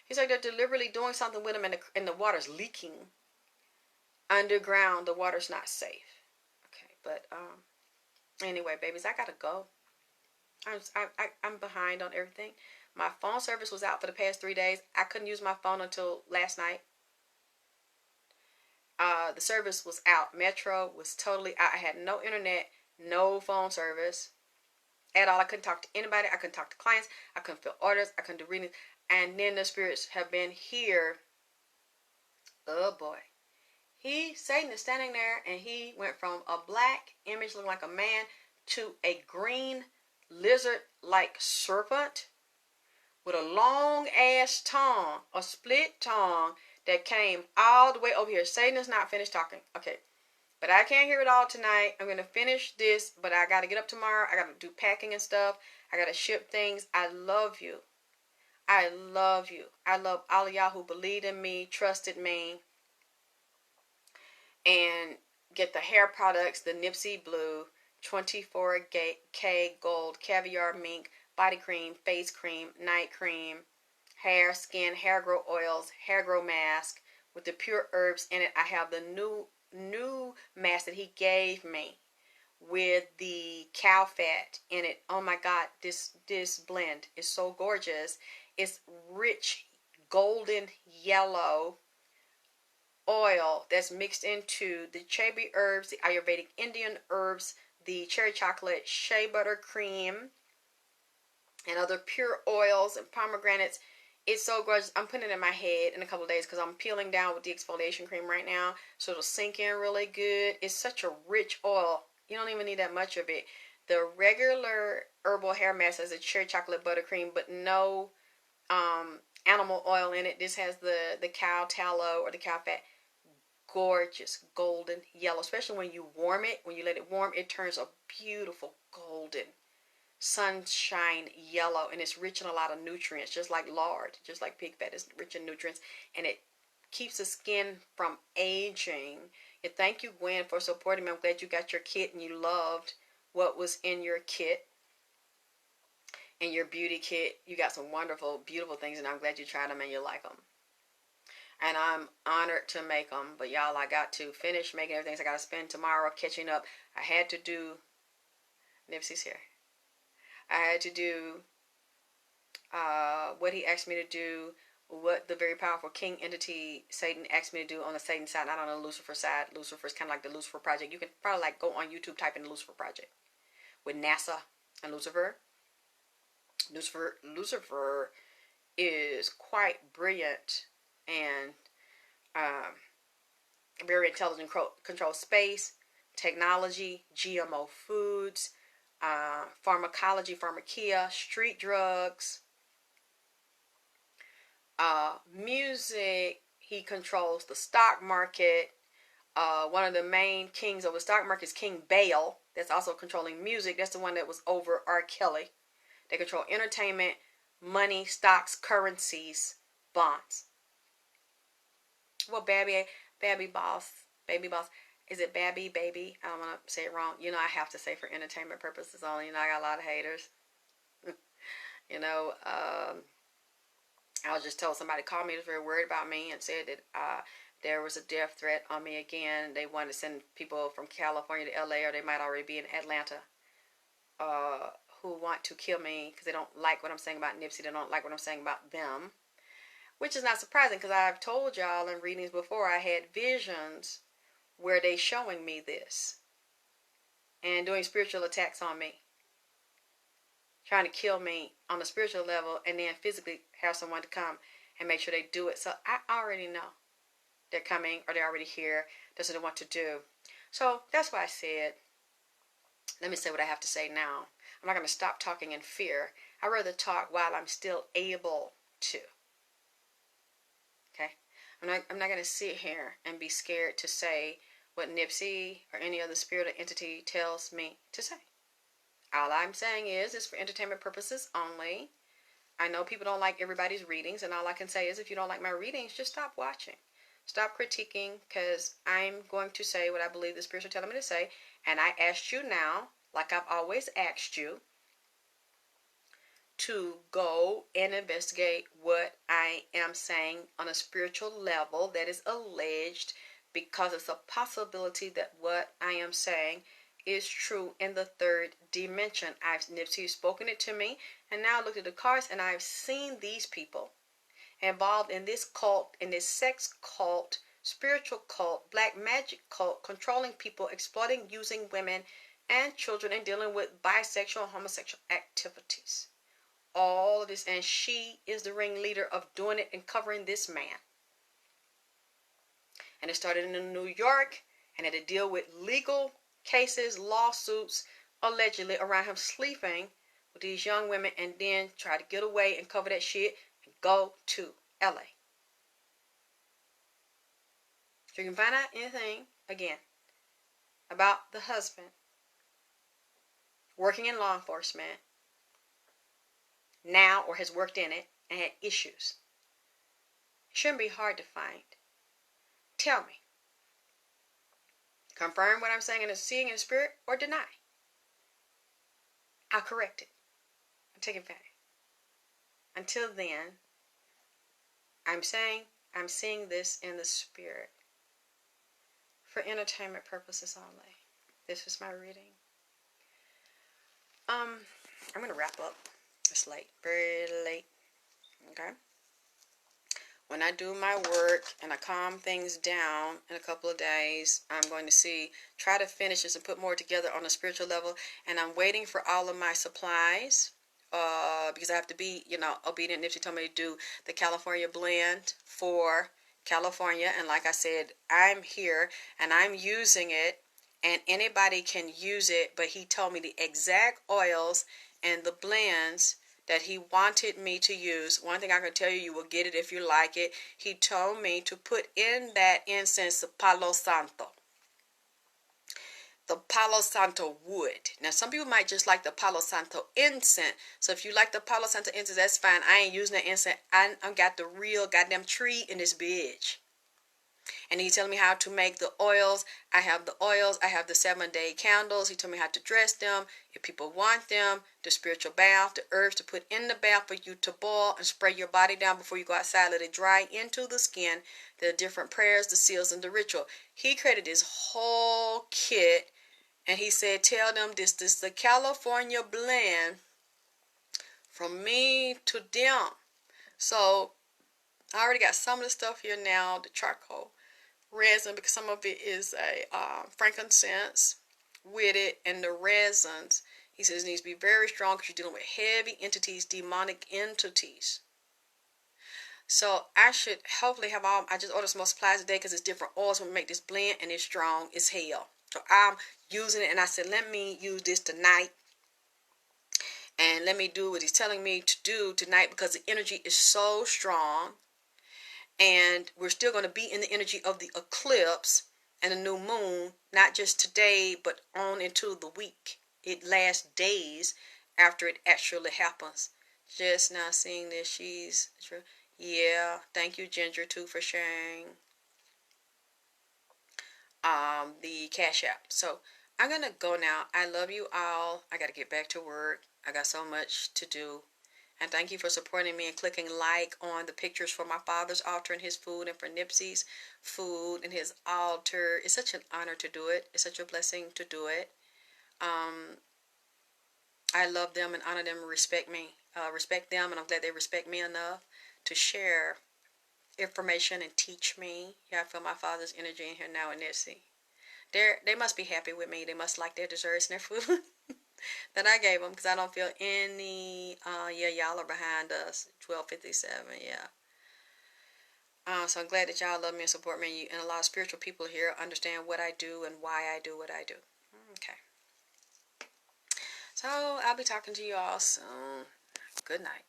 He's like, they're deliberately doing something with them, and the water's leaking. Underground, the water's not safe. Okay, but anyway, babies, I gotta go. I'm behind on everything. My phone service was out for the past 3 days. I couldn't use my phone until last night. The service was out. Metro was totally out. I had no internet, no phone service at all. I couldn't talk to anybody. I couldn't talk to clients. I couldn't fill orders. I couldn't do readings. And then the spirits have been here. Oh boy. Satan is standing there, and he went from a black image looking like a man to a green lizard-like serpent with a long ass tongue, a split tongue that came all the way over here. Satan is not finished talking. Okay. But I can't hear it all tonight. I'm going to finish this, but I got to get up tomorrow. I got to do packing and stuff. I got to ship things. I love you. I love you. I love all of y'all who believed in me, trusted me, and get the hair products, the Nipsey Blue, 24K Gold, Caviar Mink, Body Cream, Face Cream, Night Cream, Hair, Skin, Hair Grow Oils, Hair Grow Mask with the pure herbs in it. I have the new mask that he gave me with the cow fat in it. Oh my God, this blend is so gorgeous. It's rich golden yellow oil that's mixed into the chabi herbs, the Ayurvedic Indian herbs, the cherry chocolate, shea butter cream, and other pure oils and pomegranates. It's so gorgeous. I'm putting it in my head in a couple of days because I'm peeling down with the exfoliation cream right now, so it'll sink in really good. It's such a rich oil. You don't even need that much of it. The regular herbal hair mask has a cherry chocolate buttercream, but no animal oil in it. This has the cow tallow or the cow fat. Gorgeous golden yellow, especially when you warm it. When you let it warm, it turns a beautiful golden sunshine yellow, and it's rich in a lot of nutrients, just like lard, just like pig fat is rich in nutrients, and it keeps the skin from aging. And thank you, Gwen, for supporting me. I'm glad you got your kit and you loved what was in your kit. In your beauty kit, you got some wonderful, beautiful things, and I'm glad you tried them and you like them. And I'm honored to make them. But y'all, I got to finish making everything. So I got to spend tomorrow catching up. I had to do, Nipsey's here. I had to do what he asked me to do, what the very powerful king entity Satan asked me to do on the Satan side, not on the Lucifer side. Lucifer's kind of like the Lucifer Project. You can probably like go on YouTube, type in the Lucifer Project with NASA and Lucifer. Lucifer is quite brilliant and very intelligent, control space, technology, GMO foods, pharmacology, pharmakia, street drugs, music. He controls the stock market. One of the main kings of the stock market is King Baal. That's also controlling music. That's the one that was over R. Kelly. They control entertainment, money, stocks, currencies, bonds. Well, baby boss. Is it baby? I don't want to say it wrong. You know, I have to say for entertainment purposes only. You know, I got a lot of haters. You know, I was just told somebody called me, was very worried about me, and said that there was a death threat on me again. They wanted to send people from California to LA, or they might already be in Atlanta, who want to kill me because they don't like what I'm saying about Nipsey. They don't like what I'm saying about them. Which is not surprising because I've told y'all in readings before I had visions where they showing me this and doing spiritual attacks on me, trying to kill me on the spiritual level, and then physically have someone to come and make sure they do it. So I already know they're coming, or they're already here. That's what they want to do. So that's why I said, let me say what I have to say now. I'm not going to stop talking in fear. I'd rather talk while I'm still able to. Okay? I'm not going to sit here and be scared to say what Nipsey or any other spirit or entity tells me to say. All I'm saying is for entertainment purposes only. I know people don't like everybody's readings, and all I can say is if you don't like my readings, just stop watching. Stop critiquing, because I'm going to say what I believe the spirits are telling me to say, and I asked you now, like I've always asked you, to go and investigate what I am saying on a spiritual level that is alleged, because it's a possibility that what I am saying is true in the third dimension. Nipsey spoken it to me, and now I looked at the cards and I've seen these people involved in this cult, in this sex cult, spiritual cult, black magic cult, controlling people, exploiting, using women and children, and dealing with bisexual and homosexual activities. All of this, and she is the ringleader of doing it and covering this man. And it started in New York, and had to deal with legal cases, lawsuits, allegedly around him sleeping with these young women, and then try to get away and cover that shit and go to LA. So you can find out anything, again, about the husband working in law enforcement now, or has worked in it and had issues. It shouldn't be hard to find. Tell me. Confirm what I'm saying in the seeing in the spirit, or deny. I'll correct it. I'll take it back. Until then, I'm seeing this in the spirit for entertainment purposes only. This is my reading. I'm gonna wrap up. It's late, very late. Okay. When I do my work and I calm things down in a couple of days, I'm going to try to finish this and put more together on a spiritual level. And I'm waiting for all of my supplies, because I have to be, obedient. Nipsey told me to do the California blend for California. And like I said, I'm here and I'm using it, and anybody can use it. But he told me the exact oils and the blends that he wanted me to use. One thing I can tell you, you will get it if you like it. He told me to put in that incense the Palo Santo. The Palo Santo wood. Now, some people might just like the Palo Santo incense. So if you like the Palo Santo incense, that's fine. I ain't using that incense. I got the real goddamn tree in this bitch. And he's telling me how to make the oils. I have the oils. I have the 7-day candles. He told me how to dress them. If people want them, the spiritual bath, the herbs to put in the bath for you to boil and spray your body down before you go outside. Let it dry into the skin. The different prayers, the seals, and the ritual. He created this whole kit. And he said, tell them this is the California blend from me to them. So I already got some of the stuff here now. The charcoal resin, because some of it is a frankincense with it, and the resins, he says, needs to be very strong because you're dealing with heavy entities, demonic entities. So I should hopefully have all. I just ordered some more supplies today because it's different oils when we make this blend, and it's strong as hell. So I'm using it, and I said, let me use this tonight, and let me do what he's telling me to do tonight, because the energy is so strong. And we're still going to be in the energy of the eclipse and the new moon, not just today, but on into the week. It lasts days after it actually happens. Just now seeing this, yeah, thank you, Ginger, too, for sharing the Cash App. So I'm going to go now. I love you all. I got to get back to work. I got so much to do. And thank you for supporting me and clicking like on the pictures for my father's altar and his food, and for Nipsey's food and his altar. It's such an honor to do it. It's such a blessing to do it. I love them and honor them and respect them, and I'm glad they respect me enough to share information and teach me. Yeah, I feel my father's energy in here now in Nipsey. They must be happy with me. They must like their desserts and their food that I gave them, because I don't feel any, yeah, y'all are behind us, 1257, yeah. So I'm glad that y'all love me and support me, and a lot of spiritual people here understand what I do and why I do what I do. Okay. So I'll be talking to you all soon. Good night.